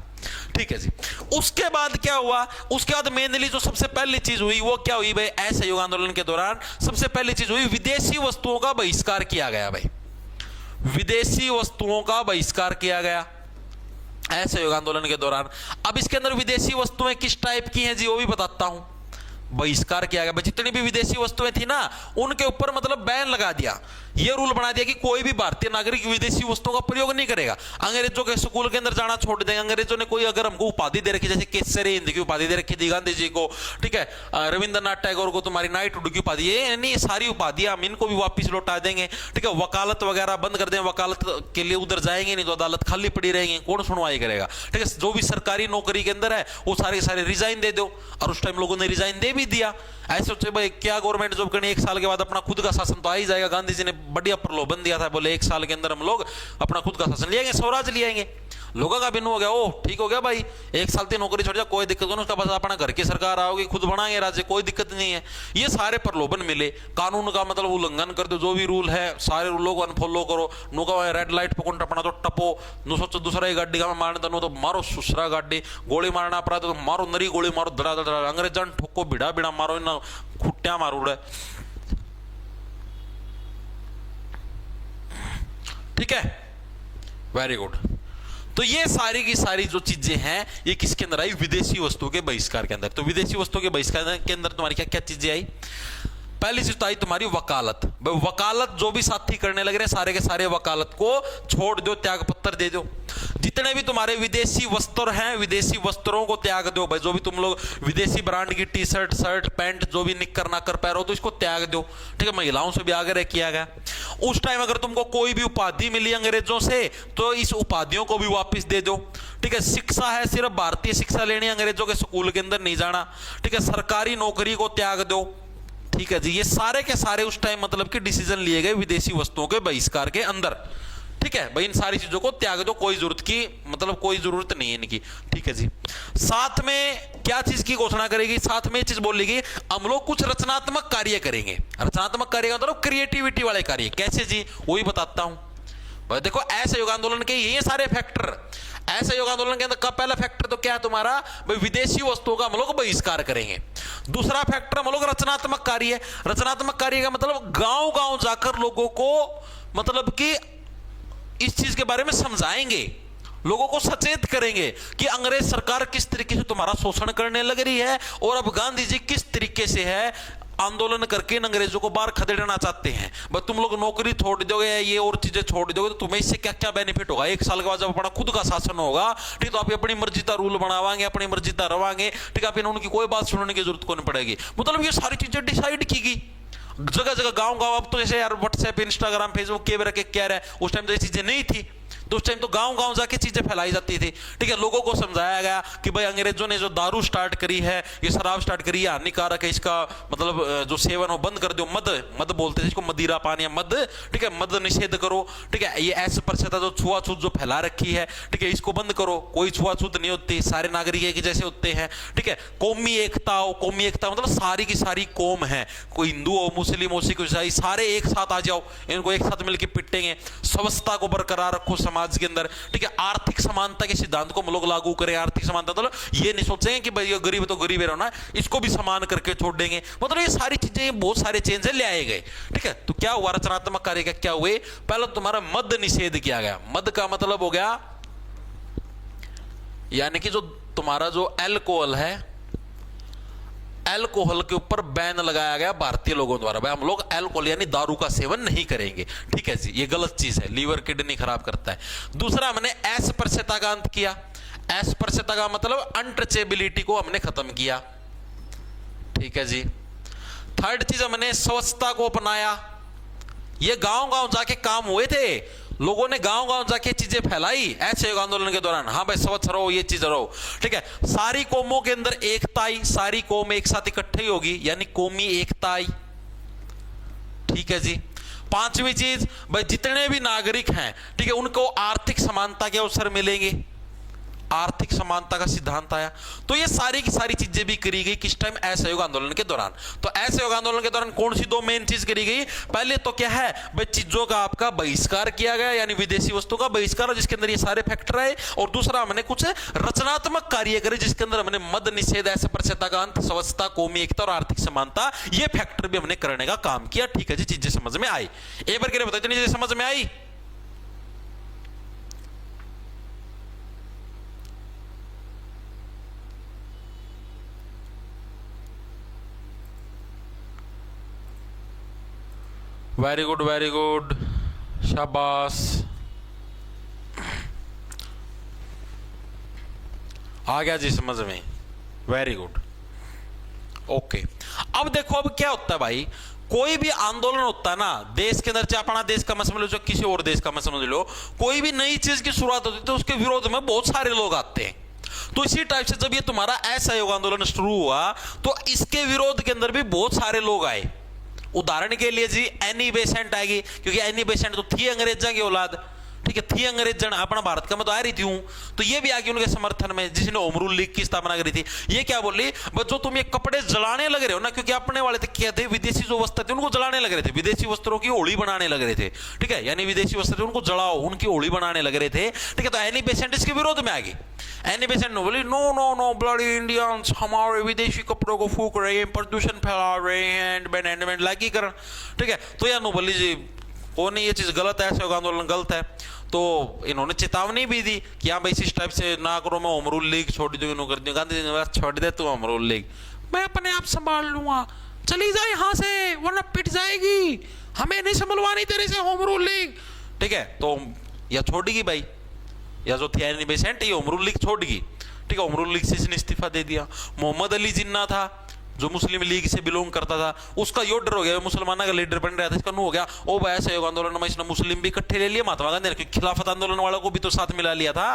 ठीक है जी, उसके बाद क्या हुआ, उसके बाद मेनली जो सबसे पहली चीज हुई वो क्या हुई भाई, असहयोग आंदोलन के दौरान सबसे पहली चीज हुई, विदेशी वस्तुओं का बहिष्कार किया गया। भाई विदेशी वस्तुओं का बहिष्कार किया गया असहयोग आंदोलन के दौरान। अब इसके अंदर विदेशी वस्तुएं किस टाइप की हैं जी, वो भी बताता हूं। बहिष्कार किया गया, जितनी भी विदेशी वस्तुएं थी ना उनके ऊपर मतलब बैन लगा दिया। ये रूल बना दिया कि कोई भी भारतीय नागरिक विदेशी वस्तुओं का प्रयोग नहीं करेगा। अंग्रेजों के स्कूल के अंदर जाना छोड़ देंगे। अंग्रेजों ने कोई अगर हमको उपाधि दे रखी, जैसे केसरी हिंद की उपाधि दे रखी थी गांधी जी को, ठीक है, रविंद्रनाथ टैगोर को तुम्हारी नाइटहुड की उपाधि, यानी सारी उपाधियां हम इनको भी वापिस लौटा देंगे। ठीक है, वकालत वगैरह बंद कर दें, वकालत के लिए उधर जाएंगे नहीं तो अदालत खाली पड़ी रहेंगी, कौन सुनवाई करेगा। ठीक है, जो भी सरकारी नौकरी के अंदर है वो सारे सारे रिजाइन दे दो। और उस टाइम लोगों ने रिजाइन दे भी दिया। ऐसे सोचे भाई क्या गवर्नमेंट जॉब करनी, 1 साल के बाद अपना खुद का शासन तो आ ही जाएगा। गांधी जी ने बढ़िया प्रलोभन दिया था, बोले 1 साल के अंदर हम लोग अपना खुद का शासन ले आएंगे, स्वराज ले आएंगे। लोगों का बिन हो गया, ओ ठीक हो गया भाई, 1 साल की नौकरी छोड़ जा, कोई दिक्कत नहीं, उसका बस अपना घर की सरकार आओगी, खुद बनाएंगे राज्य, कोई दिक्कत नहीं है। ये सारे प्रलोभन मिले। कानून का मतलब उल्लंघन कर दो, जो भी रूल है सारे रूलों को अनफॉलो करो। नो का रेड लाइट पकड़ टपना तो टपो, नो सोचो दूसरा ही गाड़ी का मारने तो मारो सुसरा गाड़ी, गोली मारना अपराध तो मारो, नरी गोली मारो, धड़ा धड़ा, अंग्रेजन ठोको, भिड़ा भिड़ा मारो, ना खुट्टिया मारो। ठीक है, वेरी गुड। तो ये सारी की सारी जो चीजें हैं ये किसके अंदर आई? विदेशी वस्तुओं के बहिष्कार के अंदर। तो विदेशी वस्तुओं के बहिष्कार के अंदर तुम्हारी क्या क्या चीजें आई? पहली चीज तो आई तुम्हारी वकालत। वकालत जो भी साथी करने लग रहे हैं सारे के सारे वकालत को छोड़ दो, त्याग पत्र दे दो। जितने भी तुम्हारे विदेशी वस्त्र हैं विदेशी वस्त्रों को त्याग दो भाई। जो भी तुम लोग विदेशी ब्रांड की टी शर्ट शर्ट पैंट जो भी निक्कर नाकर पहन रहे हो तो इसको त्याग दो। ठीक है, महिलाओं से भी आग्रह किया गया। उस टाइम अगर तुमको कोई भी उपाधि मिली अंग्रेजों से तो इस उपाधियों को भी वापस दे दो। ठीक है, शिक्षा है सिर्फ भारतीय शिक्षा लेनी, अंग्रेजों के स्कूल के अंदर नहीं जाना। ठीक है, सरकारी नौकरी को त्याग दो। ठीक है जी, ये सारे के सारे उस टाइम मतलब कि डिसीजन लिए गए विदेशी वस्तुओं के बहिष्कार के अंदर। ठीक है भाई, इन सारी चीजों को त्याग दो, कोई जरूरत की मतलब कोई जरूरत नहीं है इनकी। ठीक है जी, साथ में क्या चीज की घोषणा करेगी? साथ में ये चीज बोलेगी हम लोग कुछ रचनात्मक कार्य करेंगे। रचनात्मक कार्य का मतलब क्रिएटिविटी वाले कार्य। कैसे जी? वही बताता हूं भाई। देखो, असहयोग आंदोलन के ये सारे फैक्टर, असहयोग आंदोलन के अंदर का पहला फैक्टर तो क्या है तुम्हारा? भाई विदेशी वस्तुओं का हम लोग बहिष्कार करेंगे। दूसरा फैक्टर हम लोग रचनात्मक कार्य। रचनात्मक कार्य का मतलब गांव गांव जाकर लोगों को मतलब कि इस चीज के बारे में समझाएंगे, लोगों को सचेत करेंगे कि अंग्रेज सरकार किस तरीके से तुम्हारा शोषण करने लग रही है और अब गांधी जी किस तरीके से है आंदोलन करके इन अंग्रेजों को बाहर खदेड़ना चाहते हैं। बस तुम लोग नौकरी छोड़ दोगे, ये और चीजें छोड़ दोगे तो तुम्हें इससे क्या क्या बेनिफिट होगा? 1 साल के बाद जब अपना खुद का शासन होगा, ठीक, तो आप अपनी मर्जी का रूल बनावाएंगे, अपनी मर्जी का रवाएंगे। ठीक है, आप उनकी कोई बात सुनने की जरूरत को नहीं पड़ेगी। मतलब ये सारी चीजें डिसाइड की गई जगह जगह, गांव गांव। अब तो जैसे यार व्हाट्सएप इंस्टाग्राम फेसबुक के रखे क्या रहा है, उस टाइम तो ये चीजें नहीं थी। तो उस टाइम तो गांव गांव जाके चीजें फैलाई जाती थी। ठीक है, लोगों को समझाया गया कि भाई अंग्रेजों ने जो दारू स्टार्ट करी है, ये शराब स्टार्ट करी है, हानिकारक है, इसका मतलब जो सेवन हो बंद कर दो। मद बोलते थे इसको, मदिरा पान या मद। ठीक है, मद निषेध करो। ठीक है, ये अस्पृश्यता जो छुआछूत जो फैला रखी है, ठीक है, इसको बंद करो। कोई छुआछूत नहीं होती, सारे नागरिक एक जैसे होते हैं। ठीक है, कौमी एकता हो। कौमी एकता मतलब सारी की सारी कौम है, कोई हिंदू हो, मुस्लिम हो, सिख ईसाई, सारे एक साथ आ जाओ, इनको एक साथ मिलकर पिटेंगे। स्वच्छता को बरकरार रखो समाज के अंदर। ठीक है, आर्थिक समानता के सिद्धांत को हम लोग लागू करें। आर्थिक समानता मतलब ये नहीं सोचेंगे कि भाई ये गरीब तो गरीब है ना, इसको भी समान करके छोड़ देंगे। मतलब ये सारी चीजें बहुत सारे चेंजेस ले आए गए। ठीक है, तो क्या हुआ? रचनात्मक कार्य का क्या हुए? पहले तुम्हारा मद निषेध किया गया। मद का मतलब हो गया यानी कि जो तुम्हारा जो अल्कोहल है, अल्कोहल के ऊपर बैन लगाया गया भारतीय लोगों द्वारा। भाई हम लोग अल्कोहल यानी दारू का सेवन नहीं करेंगे। ठीक है जी, ये गलत चीज है, लीवर किडनी खराब करता है। दूसरा हमने अस्पृश्यता का अंत किया। अस्पृश्यता का मतलब अनटचेबिलिटी को हमने खत्म किया। ठीक है जी। थर्ड चीज हमने स्वच्छता को अपनाया। ये गांव गांव जाके काम हुए थे, लोगों ने गांव गांव जाके चीजें फैलाई असहयोग आंदोलन के दौरान। हाँ भाई स्वच्छ रहो, ये चीज रहो। ठीक है, सारी कौमों के अंदर एकता आई, सारी कौम एक साथ इकट्ठी होगी यानी कौमी एकता आई। ठीक है जी। पांचवी चीज भाई जितने भी नागरिक हैं, ठीक है, उनको आर्थिक समानता के अवसर मिलेंगे। आर्थिक समानता का सिद्धांत आया। तो ये सारी की सारी चीजें भी करी गई किस टाइम? असहयोग आंदोलन के दौरान। तो असहयोग आंदोलन के दौरान कौन सी दो मेन चीज करी गई? पहले तो क्या है भाई, चीजों का आपका बहिष्कार किया गया यानी विदेशी वस्तुओं का बहिष्कार, जिसके अंदर ये सारे फैक्टर आए। और दूसरा हमने कुछ रचनात्मक कार्य करे जिसके अंदर हमने मद निषेध, अस्पृश्यता का अंत, स्वच्छता, कौमी एकता और आर्थिक समानता, ये फैक्टर भी हमने करने का काम किया। ठीक है जी, चीजें समझ में आई? एक बार बताओ इतनी चीजें समझ में आई? वेरी गुड, वेरी गुड, शाबाश, आ गया जी समझ में। Very good, okay. अब देखो अब क्या होता है भाई, कोई भी आंदोलन होता है ना देश के अंदर, चाहे अपना देश का मसला लो, चाहे किसी और देश का मसला लो, कोई भी नई चीज की शुरुआत होती है तो उसके विरोध में बहुत सारे लोग आते हैं। तो इसी टाइप से जब ये तुम्हारा असहयोग आंदोलन शुरू हुआ तो इसके विरोध के अंदर भी बहुत सारे लोग आए। उदाहरण के लिए जी एनी बेसेंट आएगी, क्योंकि एनी बेसेंट तो थी अंग्रेजा की औलाद। ठीक है, थी अंग्रेजन अपना भारत का मैं तो आ रही थी हूं, तो ये भी आ गई उनके समर्थन में जिसने होम रूल लीग की स्थापना करी थी। ये क्या बोली, बस जो तुम ये कपड़े जलाने लग रहे हो ना, क्योंकि अपने वाले थे क्या थे, विदेशी जो वस्त्र थे उनको जलाने लग रहे थे, विदेशी वस्त्रों की होली बनाने लग रहे थे। ठीक है, यानी विदेशी वस्त्र थे उनको जलाओ, उनकी होली बनाने लग रहे थे। ठीक है, तो एनी बेसेंट इसके विरोध में आ गई। एनी बेसेंट ने बोली no no no bloody Indians, हमारे विदेशी कपड़ों को फूक रहे हैं, प्रदूषण फैला रहे हैं, एंड लागी कर। ठीक है, तो यार नो बोली जी को नहीं, ये चीज गलत है, असहयोग आंदोलन गलत है। तो इन्होंने चेतावनी भी दी कि हाँ भाई इस टाइप से ना करो, मैं होम रूल लीग छोड़ दूंगी, कर दूंगी। गांधी जी ने कहा छोड़ दे तू होम रूल लीग, मैं अपने आप संभाल लूंगा, चली जाए यहाँ से वरना पिट जाएगी, हमें नहीं संभलवानी तेरे से होम रूल लीग। ठीक है, तो या छोड़ेगी भाई, या जो थी एनी बेसेंट ये होम रूल लीग छोड़ेगी। ठीक है, होम रूल लीग से इसने इस्तीफा दे दिया। मोहम्मद अली जिन्ना था जो मुस्लिम लीग से बिलोंग करता था, उसका यो डर हो गया, मुसलमाना का लीडर बन रहा था, इसका नु हो गया ओ भाई सहयोग आंदोलन में इसने मुस्लिम भी इकट्ठे ले लिए, महात्मा गांधी ने खिलाफत आंदोलन वालों को भी तो साथ मिला लिया था।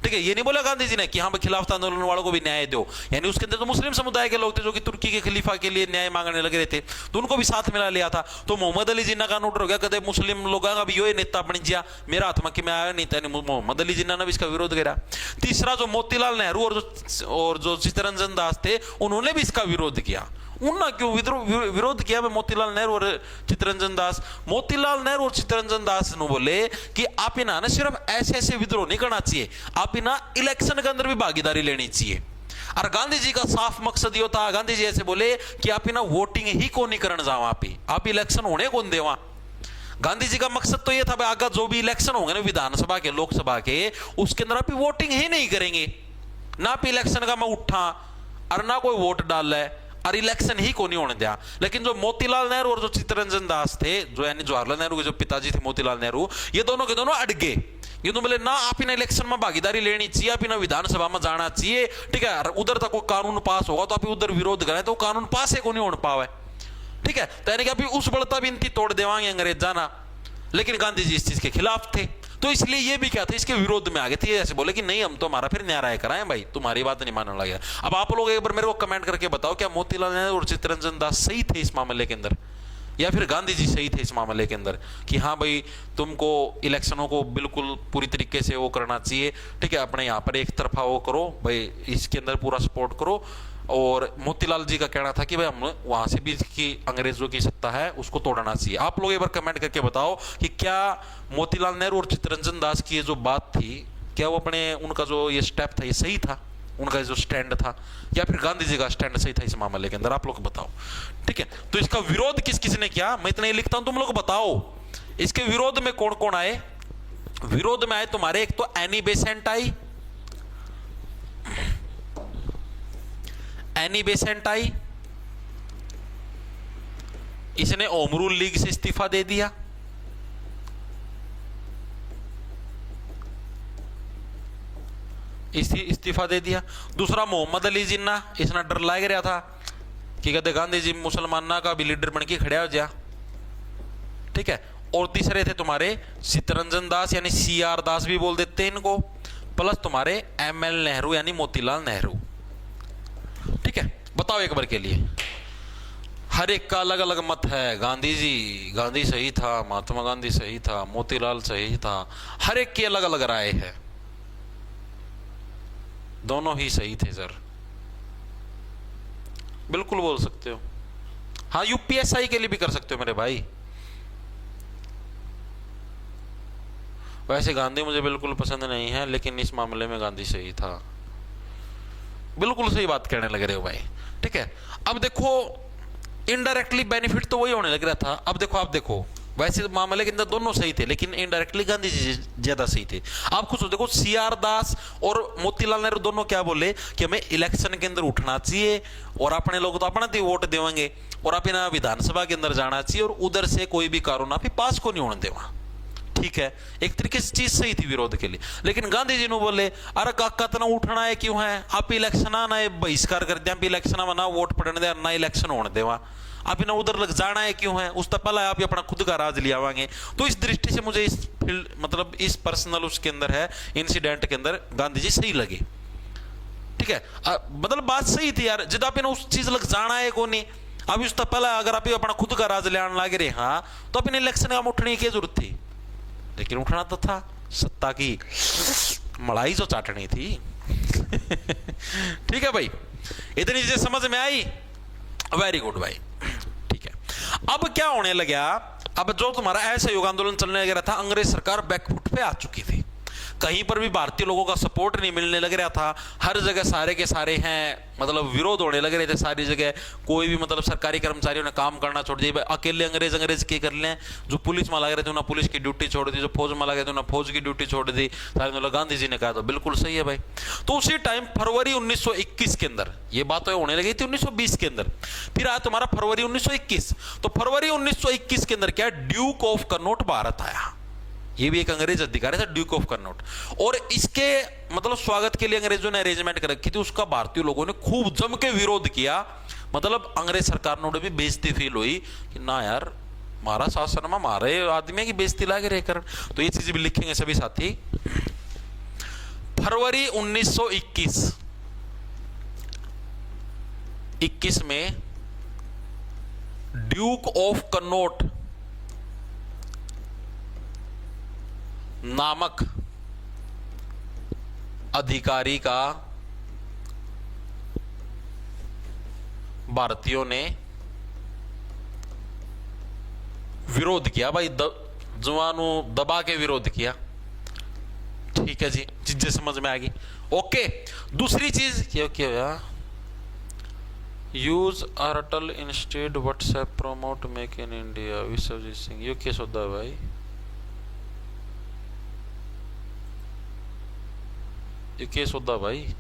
ठीक है, ये नहीं बोला गांधी जी ने कि हाँ भाई खिलाफत आंदोलन वालों को भी न्याय दो, यानी उसके अंदर तो मुस्लिम समुदाय के लोग थे जो कि तुर्की के खलीफा के लिए न्याय मांगने लगे थे, तो उनको भी साथ मिला लिया था। तो मोहम्मद अली जिन्ना का डर हो गया, कदे मुस्लिम लोगों का भी यो नेता बन गया, मेरा हाथ में कि मैं आया नेता नहीं, मोहम्मद अली जिन्ना ने भी इसका विरोध करा। तीसरा जो मोतीलाल नेहरू और जो चित्तरंजन दास थे, उन्होंने भी इसका विरोध किया। उन्होंने क्यों विरोध किया? मैं मोतीलाल नेहरू और चित्तरंजन दास, मोतीलाल नेहरू और चित्तरंजन दास ने बोले कि आप इन्हें सिर्फ ऐसे ऐसे विद्रोह नहीं करना चाहिए, आप इन्हें इलेक्शन के अंदर भी भागीदारी लेनी चाहिए। और गांधी जी का साफ मकसद ये था, गांधी जी ऐसे बोले कि आप इन्हें वोटिंग ही को नहीं करने जाओ, आप इलेक्शन होने कौन देवा। गांधी जी का मकसद तो ये था भाई आगे जो भी इलेक्शन होंगे ना विधानसभा के लोकसभा के, उसके अंदर आप वोटिंग ही नहीं करेंगे, ना आप इलेक्शन का मैं उठा और ना कोई वोट डाल है और इलेक्शन ही को नहीं होने दिया। लेकिन जो मोतीलाल नेहरू और जो चित्तरंजन दास थे, जो यानी जवाहरलाल नेहरू के जो पिताजी थे मोतीलाल नेहरू, ये दोनों के दोनों अड़ गए। ये तो बोले ना आप इन्हें इलेक्शन में भागीदारी लेनी चाहिए, आप इन्हें विधानसभा में जाना चाहिए। ठीक है, उधर तक कोई कानून पास होगा तो आप उधर विरोध करें तो कानून पास है को नहीं हो पावे। ठीक है, तो यानी कि अभी उस बड़ता बिनती तोड़ देवांगे अंग्रेज जाना, लेकिन गांधी जी इस चीज के खिलाफ थे, तो इसलिए ये भी क्या थे, इसके विरोध में आ गए थे। ऐसे बोले कि नहीं हम तो हमारा फिर न्याय राय कराएं भाई, तुम्हारी बात नहीं मानने लगे। अब आप लोग एक बार मेरे को कमेंट करके बताओ, क्या मोतीलाल नेहरू और चित्तरंजन दास सही थे इस मामले के अंदर, या फिर गांधी जी सही थे इस मामले के अंदर कि हाँ भाई तुमको इलेक्शनों को बिल्कुल पूरी तरीके से वो करना चाहिए। ठीक है, अपने यहाँ पर एक तरफा वो करो भाई, इसके अंदर पूरा सपोर्ट करो। और मोतीलाल जी का कहना था कि भाई हम वहां से भी की अंग्रेजों की सत्ता है उसको तोड़ना चाहिए। आप लोग एक बार कमेंट करके बताओ कि क्या मोतीलाल नेहरू और चित्तरंजन दास की ये जो बात थी, क्या वो अपने उनका जो ये स्टेप था ये सही था, उनका जो स्टैंड था, या फिर गांधी जी का स्टैंड सही था इस मामले के अंदर? आप लोग बताओ। ठीक है, तो इसका विरोध किस किस ने किया, मैं इतना ही लिखता हूं, तुम लोग बताओ इसके विरोध में कौन कौन आए। विरोध में आए तुम्हारे एक तो एनी बेसेंट आई, एनी बेसेंट आई, इसने होम रूल लीग से इस्तीफा दे दिया। इस्तीफा दे दिया। दूसरा मोहम्मद अली जिन्ना, इसने डर लग रहा था कि कहते गांधी जी मुसलमाना का भी लीडर बन के खड़ा हो जा। ठीक है, और तीसरे थे तुम्हारे चित्तरंजन दास यानी CR दास भी बोल देते हैं इनको, प्लस तुम्हारे ML नेहरू यानी मोतीलाल नेहरू। ठीक है, बताओ एक बार के लिए, हर एक का अलग अलग मत है। गांधी सही था, महात्मा गांधी सही था, मोतीलाल सही था, हर एक की अलग अलग राय है, दोनों ही सही थे सर, बिल्कुल बोल सकते हो। हाँ, UPSI के लिए भी कर सकते हो मेरे भाई। वैसे गांधी मुझे बिल्कुल पसंद नहीं है, लेकिन इस मामले में गांधी सही था, बिल्कुल सही बात कहने लग रहे हो भाई। ठीक है, अब देखो इनडायरेक्टली बेनिफिट तो वही होने लग रहा था। अब देखो, आप देखो वैसे मामले के अंदर दोनों सही थे, लेकिन इनडायरेक्टली गांधी जी ज्यादा सही थे। आप खुद देखो, CR दास और मोतीलाल नेहरू दोनों क्या बोले कि हमें इलेक्शन के अंदर उठना चाहिए और अपने लोग तो अपना ही वोट देंगे और आप इन्हें विधानसभा के अंदर जाना चाहिए और उधर से कोई भी कानून आप पास को नहीं होने देवा। ठीक है, एक तरीके से चीज सही थी विरोध के लिए। लेकिन गांधी जी ने बोले अरे काका तना उठना है क्यों है, आप इलेक्शन ना बहिष्कार कर दिया, इलेक्शन में ना वोट पड़ने दे ना इलेक्शन होने देवा, आप इन्हें उधर लग जाना है क्यों है, उस तक पहले आप अपना खुद का राज ले आवांगे। तो इस दृष्टि से मुझे इस फील्ड मतलब इस पर्सनल उसके अंदर है इंसिडेंट के अंदर गांधी जी सही लगे। ठीक है, मतलब बात सही थी यार, जब आप इन्हें उस चीज लग जाना है को नहीं, अभी उस तक पहले अगर आप अपना खुद का राज ले आने लगे रहे हाँ, तो अपने इलेक्शन का उठने की जरूरत थी, लेकिन उठना तो था, सत्ता की मलाई जो चाटनी थी। ठीक है भाई, इतनी चीजें समझ में आई, वेरी गुड भाई। ठीक है, अब क्या होने लगा, अब जो तुम्हारा असहयोग आंदोलन चलने लगा था, अंग्रेज सरकार बैकफुट पे आ चुकी थी। कहीं पर भी भारतीय लोगों का सपोर्ट नहीं मिलने लग रहा था, हर जगह सारे के सारे हैं मतलब विरोध होने लग रहे थे सारी जगह। कोई भी मतलब सरकारी कर्मचारियों ने काम करना छोड़ दिया, अकेले अंग्रेज के कर लें, जो पुलिस में लग रहे थे उन्होंने पुलिस की ड्यूटी छोड़ दी, जो फौज में लगे थे उन्होंने फौज की ड्यूटी छोड़ दी। सारे गांधी जी ने कहा तो बिल्कुल सही है भाई। तो उसी टाइम फरवरी 1921 के अंदर ये बात तो होने लगी थी 1920 के अंदर, फिर आया तुम्हारा फरवरी 1921। तो फरवरी 1921 के अंदर क्या, ड्यूक ऑफ कनॉट भारत आया। ये भी एक अंग्रेज अधिकारी था, ड्यूक ऑफ कनॉट, और इसके मतलब स्वागत के लिए अंग्रेजों ने अरेंजमेंट कर रखी थी। उसका भारतीय लोगों ने खूब जम के विरोध किया, मतलब अंग्रेज सरकार ने भी बेइज्जती फील हुई कि ना यार हमारा शासन में हमारे आदमी की बेइज्जती लागे रहकर। तो ये चीजें भी लिखेंगे सभी साथी। फरवरी 1921 में ड्यूक ऑफ कनॉट नामक अधिकारी का भारतीयों ने विरोध किया भाई, जवानों दबा के विरोध किया। ठीक है जी, चीजें समझ में आ गई। ओके, दूसरी चीज क्या हुआ, use Airtel instead WhatsApp promote make in India, Vishwajeet Singh. ये केस होता है भाई, ये केस होता भाई।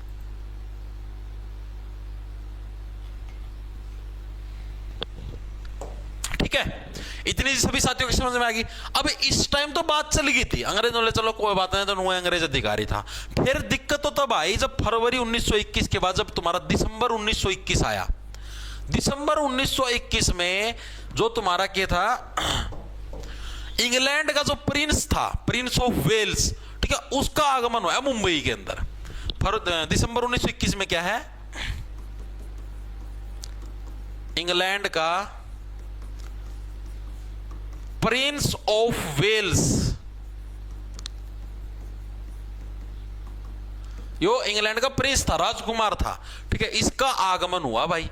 ठीक है, इतनी सभी साथियों की समझ में आ गई। अब इस टाइम तो बात चल गई थी, अंग्रेज बोले चलो कोई बात नहीं, तो वो अंग्रेज अधिकारी था। फिर दिक्कत तो तब आई जब फरवरी 1921 के बाद जब तुम्हारा दिसंबर 1921 आया। दिसंबर 1921 में जो तुम्हारा क्या था, इंग्लैंड का जो प्रिंस था, प्रिंस ऑफ वेल्स, ठीक है, उसका आगमन हुआ मुंबई के अंदर। दिसंबर 1921 में क्या है, इंग्लैंड का प्रिंस ऑफ वेल्स, यो इंग्लैंड का प्रिंस था, राजकुमार था, ठीक है, इसका आगमन हुआ भाई।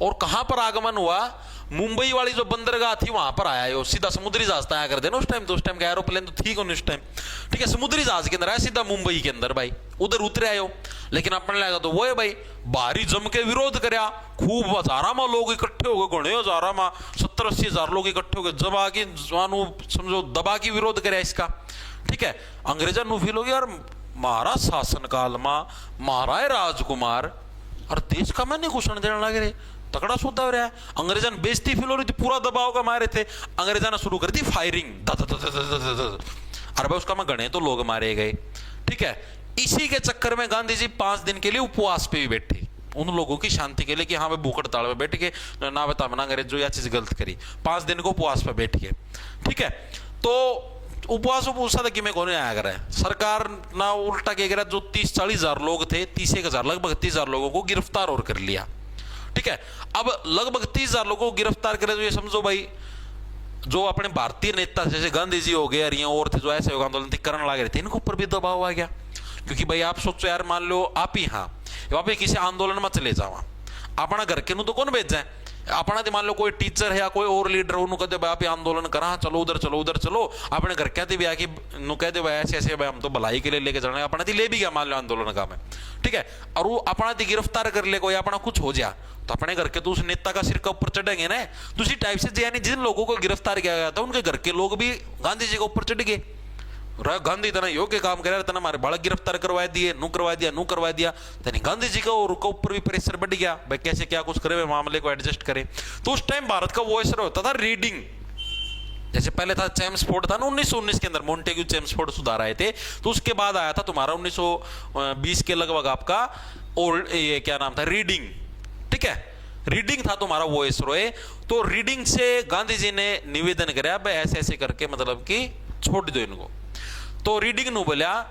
और कहां पर आगमन हुआ, मुंबई वाली जो बंदरगाह थी वहां पर आया। यो सीधा समुद्री जहाज आया कर देना उस टाइम, तो उस टाइम का एरोप्लेन तो थी कौन उस टाइम, ठीक है, समुद्री जहाज के अंदर आया सीधा मुंबई के अंदर भाई, उधर उतरे आयो। लेकिन अपने लगा तो वो है भाई, भारी जम के विरोध करया, खूब हजारा में लोग इकट्ठे हो गए, घने हजारा में 70-80 हजार लोग इकट्ठे हो गए, जब आगे जवानों समझो दबा की विरोध करया इसका। ठीक है, अंग्रेजा नु फील हो गया यार, महारा शासन काल में महाराय राजकुमार और देश का मैंने घोषणा देने लगे रे, तगड़ा सौदा हो रहा है। अंग्रेजा ने बेइज्जती फील हो रही थी, पूरा दबाव का मारे थे, अंग्रेजा ने शुरू कर दी फायरिंग, अरे भाई उसका में गणे तो लोग मारे गए। ठीक है, इसी के चक्कर में गांधी जी 5 दिन के लिए उपवास पे भी बैठे, उन लोगों की शांति के लिए कि हाँ भाई भूख हड़ताल में बैठ के ना बता मना अंग्रेज जो यह चीज गलत करी, 5 दिन को उपवास पे बैठ के। ठीक है, तो उपवास पूछा था कि मैं कौन आया कर है, सरकार ना उल्टा क्या करा, जो 30-40 हजार लोग थे, 31,000 लगभग 30,000 लोगों को गिरफ्तार और कर लिया। ठीक है, अब लगभग 30,000 लोगों को गिरफ्तार करे तो ये समझो भाई, जो अपने भारतीय नेता जैसे गांधी जी हो गए और थे जो ऐसे आंदोलन करने लगे थे, इनके ऊपर भी दबाव आ गया। क्योंकि भाई आप सोचो यार, मान लो आप ही हाँ आप ही किसी आंदोलन में चले जाओ, अपना घर के नु तो कौन भेज जाए, अपना मान लो कोई टीचर है या कोई और लीडर हो, कहते भाई आप आंदोलन करा, चलो उधर चलो उधर चलो, अपने घर कहते भी आके नु कहते भाई ऐसे ऐसे भाई हम तो भलाई के लिए लेके जाना, अपना ले भी गया मान लो आंदोलन का में। ठीक है, और वो अपना गिरफ्तार कर ले कोई, अपना कुछ हो जाए तो अपने घर के तो उस नेता का सिर का ऊपर चढ़ेंगे ना। दूसरी टाइप से यानी जिन लोगों को गिरफ्तार किया गया था उनके घर के लोग भी गांधी जी के ऊपर चढ़ गए, गांधी तना योग्य काम कर तना हमारे बालक गिरफ्तार करवा दिए, नू करवा दिया तनी गांधी जी का और ऊपर भी प्रेशर बढ़ गया भाई, कैसे क्या कुछ करे मामले को एडजस्ट करे। तो उस टाइम भारत का वॉइस होता था रीडिंग, जैसे पहले था चेम्सफोर्ड था ना 1919 के अंदर, मोंटेग्यू चेम्सफोर्ड सुधार आए थे, तो उसके बाद आया था तुम्हारा 1920 के लगभग आपका ओल्ड ये क्या नाम था, रीडिंग। ठीक है, रीडिंग था तुम्हारा वॉइस रॉय। तो रीडिंग से गांधी जी ने निवेदन कराया भाई ऐसे ऐसे करके मतलब कि छोड़ दो इनको। तो रीडिंग ने बोला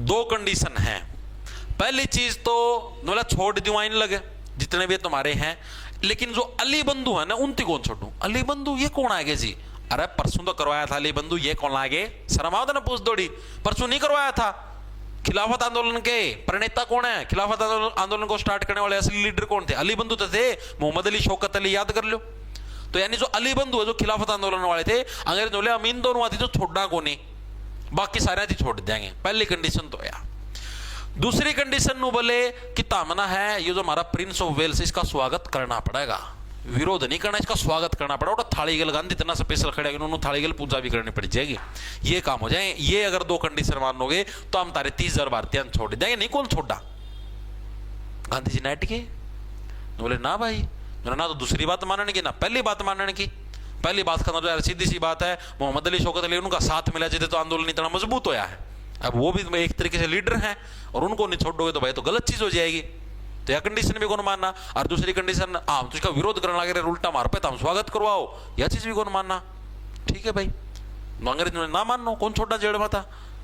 2 कंडीशन है, पहली चीज तो बोला छोड़ दो आइन लगे जितने भी तुम्हारे हैं, लेकिन जो अली बंधु है ना उनती कौन छोड़ू, अली बंधु ये कौन आगे जी, अरे परसों तो करवाया था अली बंधु, ये कौन आगे, शर्म आओ ना पूछ दौड़ी, परसों नहीं करवाया था। खिलाफत आंदोलन के प्रणेता कौन है, खिलाफत आंदोलन को स्टार्ट करने वाले असली लीडर कौन थे, अली बंधु तो थे, मोहम्मद अली, शौकत अली, याद कर लो। तो यानी जो अली बंधु है जो खिलाफत आंदोलन वाले थे, अंग्रेज बोले हम इन दोनों आदि तो छोड़ना को नहीं, बाकी सारे चीज छोड़ देंगे। पहली कंडीशन तो या दूसरी कंडीशन नु बोले कि तामना है ये जो हमारा प्रिंस ऑफ वेल्स इसका स्वागत करना पड़ेगा, विरोध नहीं करना, इसका स्वागत करना पड़ेगा। और थाली गल गांधी इतना स्पेशल खड़े उन्होंने थाली गल पूजा भी करनी पड़ जाएगी, ये काम हो जाए। ये अगर दो कंडीशन मानोगे तो हम तारे 30,000 भारतीय छोड़ देंगे। नहीं कौन छोड़ा? गांधी जी नाइट के बोले ना भाई, ना तो दूसरी बात मानने की ना पहली बात मानने की। पहली बात करना तो यार सीधी सी बात है, मोहम्मद अली शौकत अली उनका साथ मिला जिसे तो आंदोलन इतना मजबूत होया है। अब वो भी एक तरीके से लीडर हैं और उनको नहीं छोड़ोगे तो भाई तो गलत चीज हो जाएगी। तो यह कंडीशन भी कौन मानना। और दूसरी कंडीशन हम तो इसका विरोध करने लगे उल्टा मार पे तो हम स्वागत करवाओ, यह चीज भी कौन मानना। ठीक है भाई, अंग्रेज ने ना मानो कौन छोटा जेड़ माता।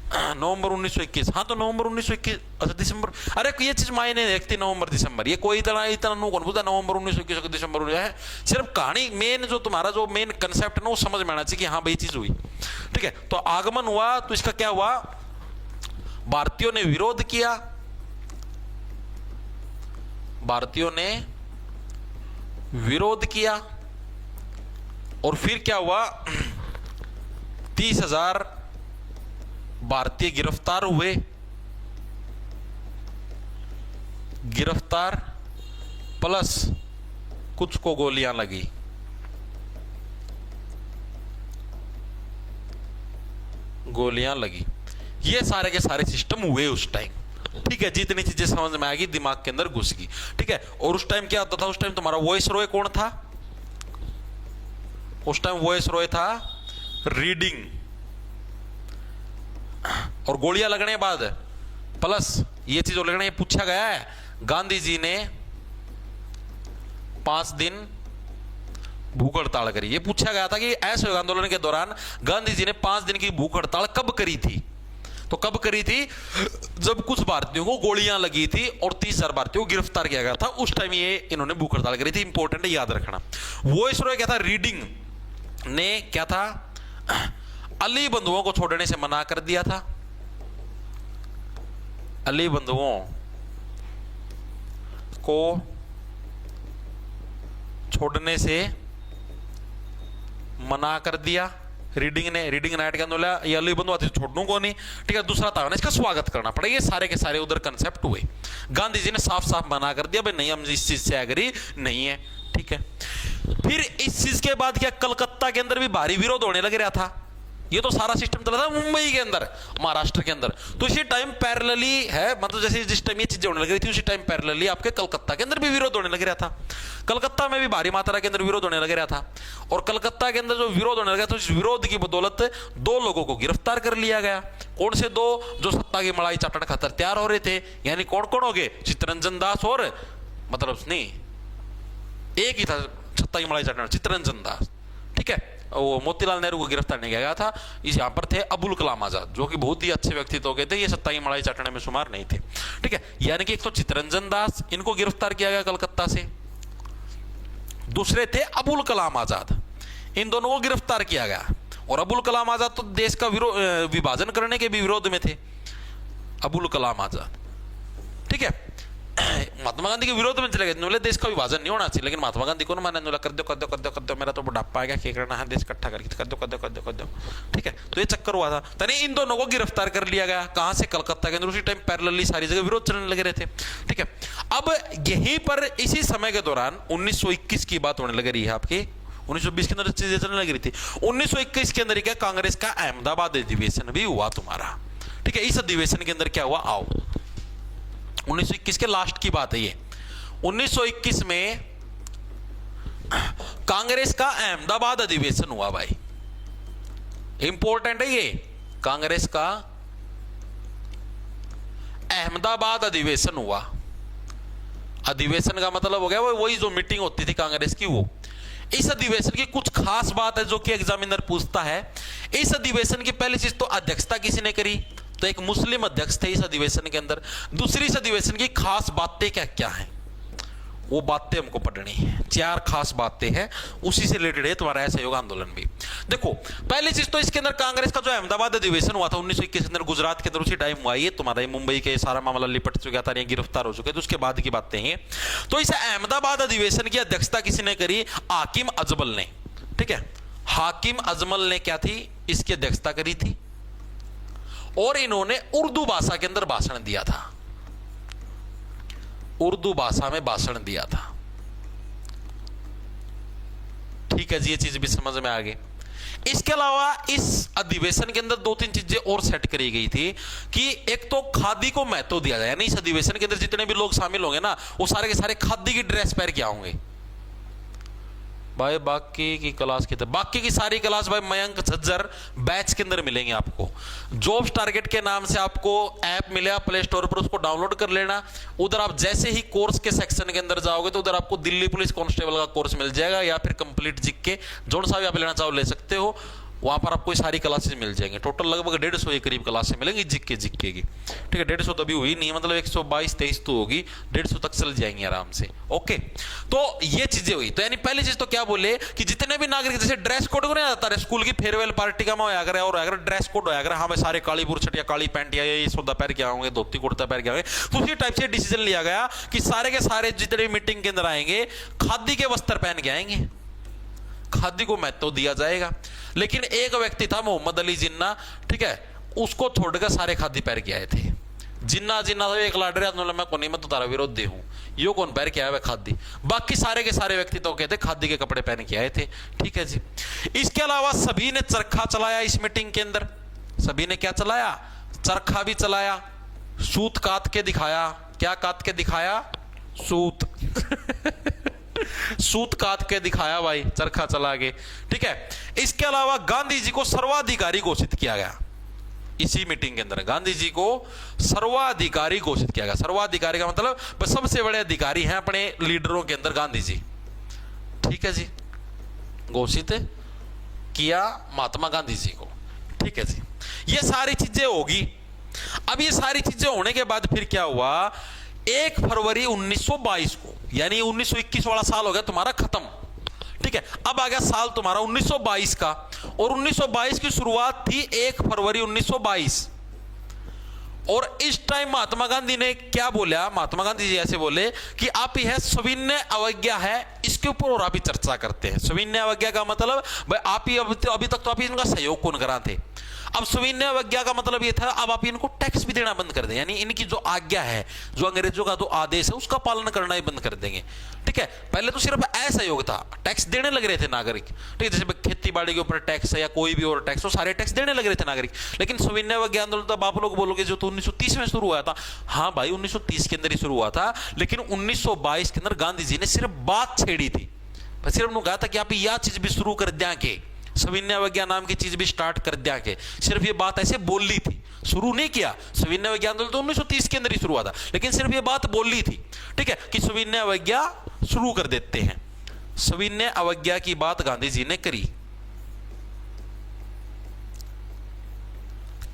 नवंबर 1921, हाँ तो नवंबर 1921 अच्छा दिसंबर, अरे ये चीज मायने देखती नवंबर दिसंबर, ये कोई इतना इतना नो कौन पूछता नवंबर 1921 दिसंबर है। सिर्फ कहानी मेन जो तुम्हारा जो मेन कंसेप्ट है ना वो समझ में आना चाहिए कि हाँ भाई चीज हुई। ठीक है, तो आगमन हुआ तो इसका क्या हुआ, भारतीयों ने विरोध किया, भारतीयों ने विरोध किया और फिर क्या हुआ 30,000 भारतीय गिरफ्तार हुए। गिरफ्तार प्लस कुछ को गोलियां लगी। गोलियां लगी, ये सारे के सारे सिस्टम हुए उस टाइम। ठीक है, जितनी चीजें समझ में आ गई दिमाग के अंदर घुस गई। ठीक है, और उस टाइम क्या होता था, उस टाइम तुम्हारा वॉइस रॉय कौन था, उस टाइम वॉइस रॉय था रीडिंग। और गोलियां लगने के बाद प्लस ये चीज लगने पूछा गया है, गांधी जी ने 5 दिन भूख हड़ताल करी। ये पूछा गया था कि असहयोग आंदोलन के दौरान गांधी जी ने 5 दिन की भूख हड़ताल कब करी थी। तो कब करी थी, जब कुछ भारतीयों को गोलियां लगी थी और 30,000 भारतीयों को गिरफ्तार किया गया था, उस टाइम ये इन्होंने भूख हड़ताल करी थी। इंपॉर्टेंट है, याद रखना। वो इसरो क्या था, रीडिंग ने क्या था, अली बंधुओं को छोड़ने से मना कर दिया था। अली बंधुओं को छोड़ने से मना कर दिया रीडिंग ने। रीडिंग नाइट के अंदर ये अली बंधु छोड़ने को नहीं। ठीक है, दूसरा था इसका स्वागत करना पड़ेगा। ये सारे के सारे उधर कंसेप्ट हुए। गांधी जी ने साफ साफ मना कर दिया भाई नहीं, हम इस चीज से एग्री नहीं है। ठीक है, फिर इस चीज के बाद क्या कलकत्ता के अंदर भी भारी विरोध होने लग रहा था। ये तो सारा सिस्टम चला था मुंबई के अंदर, महाराष्ट्र के अंदर। तो इसी टाइम पैरेलली है, मतलब जैसे जिस टाइम ये चीजें होने लग रही थी उसी टाइम पैरेलली आपके कलकत्ता के अंदर भी विरोध होने लग रहा था। कलकत्ता में भी भारी मात्रा के अंदर विरोध होने लग रहा था। और कलकत्ता के अंदर जो विरोध होने लगा तो इस विरोध की बदौलत 2 लोगों को गिरफ्तार कर लिया गया। कौन से 2, जो सत्ता की मलाई चाटने खातर तैयार हो रहे थे। यानी कौन कौन हो गए, चित्तरंजन दास और मतलब नहीं एक ही था सत्ता की मलाई चाटने, चित्तरंजन दास। ठीक है, वो मोतीलाल नेहरू को गिरफ्तार नहीं किया गया था। इस यहाँ पर थे अबुल कलाम आजाद, जो कि बहुत ही अच्छे व्यक्तित्व हो गए थे, ये सत्ता की मलाई चाटने में शुमार नहीं थे। ठीक है, यानी कि एक तो चित्तरंजन दास, इनको गिरफ्तार किया गया कलकत्ता से। दूसरे थे अबुल कलाम आजाद, इन दोनों को गिरफ्तार किया गया। और अबुल कलाम आजाद तो देश का विभाजन करने के भी विरोध में थे, अबुल कलाम आजाद। ठीक है, महात्मा गांधी के विरोध में चले गए, बोले देश का विभाजन नहीं होना चाहिए। लेकिन महात्मा गांधी को ना माने, कर दो कर दो कर दो कर दो, मेरा तो बुढ़ापा आ गया, क्या करना है, देश इकट्ठा करके कर दो कर दो कर दो कर दो। ठीक है, तो ये चक्कर हुआ था। तने इन दोनों को गिरफ्तार कर लिया गया। कहां से, कलकत्ता के अंदर। उसी टाइम पैरेलली सारी जगह विरोध चलने लगे रहे थे। ठीक है, अब यहीं पर इसी समय के दौरान 1921 की बात होने लग रही है आपकी। 1920 के अंदर चीजें चलने लग रही थी। 1921 के अंदर क्या, कांग्रेस का अहमदाबाद अधिवेशन भी हुआ तुम्हारा। ठीक है, इस अधिवेशन के अंदर क्या हुआ, आओ 1921 के लास्ट की बात है ये। 1921 में कांग्रेस का अहमदाबाद अधिवेशन हुआ भाई, इंपॉर्टेंट है ये। कांग्रेस का अहमदाबाद अधिवेशन हुआ। अधिवेशन का मतलब हो गया वही जो मीटिंग होती थी कांग्रेस की, वो। इस अधिवेशन की कुछ खास बात है जो कि एग्जामिनर पूछता है। इस अधिवेशन की पहली चीज तो अध्यक्षता किसी ने करी, तो एक मुस्लिम अध्यक्ष थे इस अधिवेशन के अंदर। दूसरी, इस अधिवेशन की खास बातें क्या क्या हैं, वो बातें हमको पढ़नी है। 4 खास बातें हैं, उसी से रिलेटेड है तुम्हारा असहयोग आंदोलन भी। देखो, पहली चीज तो इसके अंदर कांग्रेस का जो अहमदाबाद अधिवेशन हुआ था 1921 के अंदर, गुजरात के अंदर उसी टाइम हुआ। ये तुम्हारा मुंबई के सारा मामला लिपट चुका था, ये गिरफ्तार हो चुके थे, उसके बाद की बातें हैं। तो इस अहमदाबाद अधिवेशन की अध्यक्षता किसी ने करी, हाकिम अजमल ने। ठीक है, हाकिम अजमल ने क्या थी, इसकी अध्यक्षता करी थी। और इन्होंने उर्दू भाषा के अंदर भाषण दिया था, उर्दू भाषा में भाषण दिया था। ठीक है जी, ये चीज भी समझ में आ गई। इसके अलावा इस अधिवेशन के अंदर दो तीन चीजें और सेट करी गई थी कि एक तो खादी को महत्व दिया जाए, यानी इस अधिवेशन के अंदर जितने भी लोग शामिल होंगे ना, वो सारे के सारे खादी की ड्रेस पहन के आएंगे भाई। बाकी की क्लास की बाकी की सारी क्लास भाई मयंक झज्जर बैच के अंदर मिलेंगे आपको। जॉब्स टारगेट के नाम से आपको ऐप मिलेगा प्ले स्टोर पर, उसको डाउनलोड कर लेना। उधर आप जैसे ही कोर्स के सेक्शन के अंदर जाओगे तो उधर आपको दिल्ली पुलिस कांस्टेबल का कोर्स मिल जाएगा, या फिर कंप्लीट जीके जो सा भी आप लेना चाहो ले सकते हो। वहां पर आपको सारी क्लासेस मिल जाएंगे। टोटल लगभग 150 के करीब क्लासेस मिलेंगी जीके की। ठीक है, 150 तो अभी हुई नहीं, मतलब 122-23 तो होगी, 150 तक चल जाएंगे आराम से। ओके, तो ये चीजें हुई। तो यानी पहली चीज तो क्या बोले कि जितने भी नागरिक, जैसे ड्रेस कोड को नहीं आता है स्कूल की फेयरवेल पार्टी का होया करे, और अगर ड्रेस कोड होया करे, हाँ मैं सारे काली बुरशट या काली पैंट या ये सौदा पहन के आऊंगे, धोती कुर्ता पहन के आऊंगे, तो उसी टाइप से डिसीजन लिया गया कि सारे के सारे जितने भी मीटिंग के अंदर आएंगे खादी के वस्त्र पहन के आएंगे, खादी को महत्व दिया जाएगा। लेकिन एक व्यक्ति था मोहम्मद अली जिन्ना, ठीक है, उसको छोड़कर सारे खादी पहन के आए थे। जिन्ना तो एक लाडरे मैं को नहीं, मैं तो तारा विरोधी हूं, यो कौन पहन के आया वह खादी। बाकी सारे के सारे व्यक्ति तो कहते खादी के कपड़े पहन के आए थे। ठीक है जी। इसके अलावा सभी ने चरखा चलाया इस मीटिंग के अंदर। सभी ने क्या चलाया? चरखा भी चलाया, सूत काट के दिखाया। क्या काट के दिखाया? सूत सूत काट के दिखाया भाई, चरखा चला के। ठीक है। इसके अलावा गांधी जी को सर्वाधिकारी घोषित किया गया इसी मीटिंग के अंदर। गांधी जी को सर्वाधिकारी घोषित किया गया। सर्वाधिकारी का मतलब सबसे बड़े अधिकारी हैं अपने लीडरों के अंदर गांधी जी। ठीक है जी, घोषित किया महात्मा गांधी जी को। ठीक है जी, ये सारी चीजें होगी। अब ये सारी चीजें होने के बाद फिर क्या हुआ? 1 फरवरी 1922 को, यानी 1921 वाला साल हो गया तुम्हारा खत्म। ठीक है, अब आ गया साल तुम्हारा 1922 का, और 1922 की शुरुआत थी 1 फरवरी 1922। और इस टाइम महात्मा गांधी ने क्या बोला? महात्मा गांधी जी ऐसे बोले कि आप यह सविनय अवज्ञा है, इसके ऊपर और आप ही चर्चा करते हैं। सविनय अवज्ञा का मतलब भाई आप ही अभी तक तो आप ही इनका सहयोग कौन करा थे। अब सविनय अवज्ञा का मतलब ये था अब आप इनको टैक्स भी देना बंद कर दें, यानी इनकी जो आज्ञा है, जो अंग्रेजों का जो आदेश है, उसका पालन करना ही बंद कर देंगे। ठीक है, पहले तो सिर्फ असहयोग था, टैक्स देने लग रहे थे नागरिक। ठीक है, जैसे खेती बाड़ी के ऊपर टैक्स है या कोई भी और टैक्स, वो सारे टैक्स देने लग रहे थे नागरिक। लेकिन सविनय अवज्ञा आंदोलन तब आप लोग बोलोगे जो तो 1930 में शुरू हुआ था। हाँ भाई, 1930 के अंदर ही शुरू हुआ था, लेकिन 1922 के अंदर गांधी जी ने सिर्फ बात छेड़ी थी। सिर्फ उन्होंने कहा था कि आप यह चीज भी शुरू कर दिया के, सविनय अवज्ञा नाम की चीज भी स्टार्ट कर दिया के। सिर्फ ये बात ऐसे बोल ली थी, शुरू नहीं किया। सविनय अवज्ञा आंदोलन तो 1930 के अंदर ही शुरू हुआ था, लेकिन सिर्फ ये बात बोल ली थी। ठीक है, कि सविनय अवज्ञा शुरू कर देते हैं। सविनय अवज्ञा की बात गांधी जी ने करी,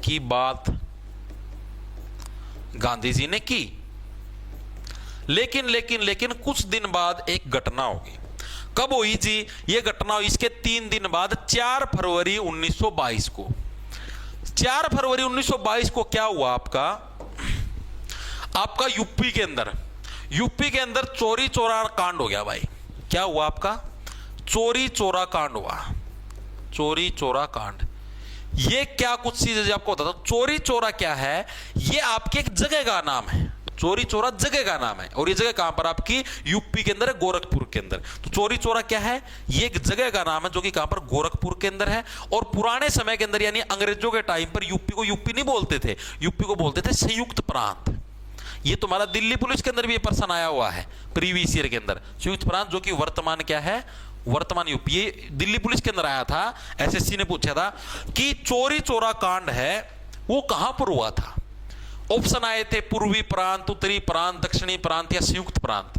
की बात गांधी जी ने की। लेकिन कुछ दिन बाद एक घटना होगी। कब हुई जी ये घटना? इसके 3 दिन बाद 4 फरवरी 1922 को। 4 फरवरी 1922 को क्या हुआ? आपका यूपी के अंदर चोरी चोरा कांड हो गया भाई। क्या हुआ? आपका चोरी चोरा कांड हुआ। चोरी चोरा कांड, ये क्या कुछ चीज आपको बता दो। चोरी चोरा क्या है? ये आपके एक जगह का नाम है। चोरी चोरा जगह का नाम है, और ये जगह कहां पर? आपकी यूपी के अंदर है, गोरखपुर के अंदर। तो चोरी चोरा क्या है? ये एक जगह का नाम है जो कि कहां पर? गोरखपुर के अंदर है। और पुराने समय के अंदर, यानी अंग्रेजों के टाइम पर, यूपी को यूपी नहीं बोलते थे, यूपी को बोलते थे संयुक्त प्रांत। ये तुम्हारा दिल्ली पुलिस के अंदर भी ये पर्सन आया हुआ है प्रीवियस ईयर के अंदर, संयुक्त प्रांत, जो कि वर्तमान क्या है? वर्तमान यूपी। ये दिल्ली पुलिस के अंदर आया था। एसएससी ने पूछा था कि चोरी चोरा कांड है वो कहां पर हुआ था। ऑप्शन आए थे पूर्वी प्रांत, उत्तरी प्रांत, दक्षिणी प्रांत या संयुक्त प्रांत।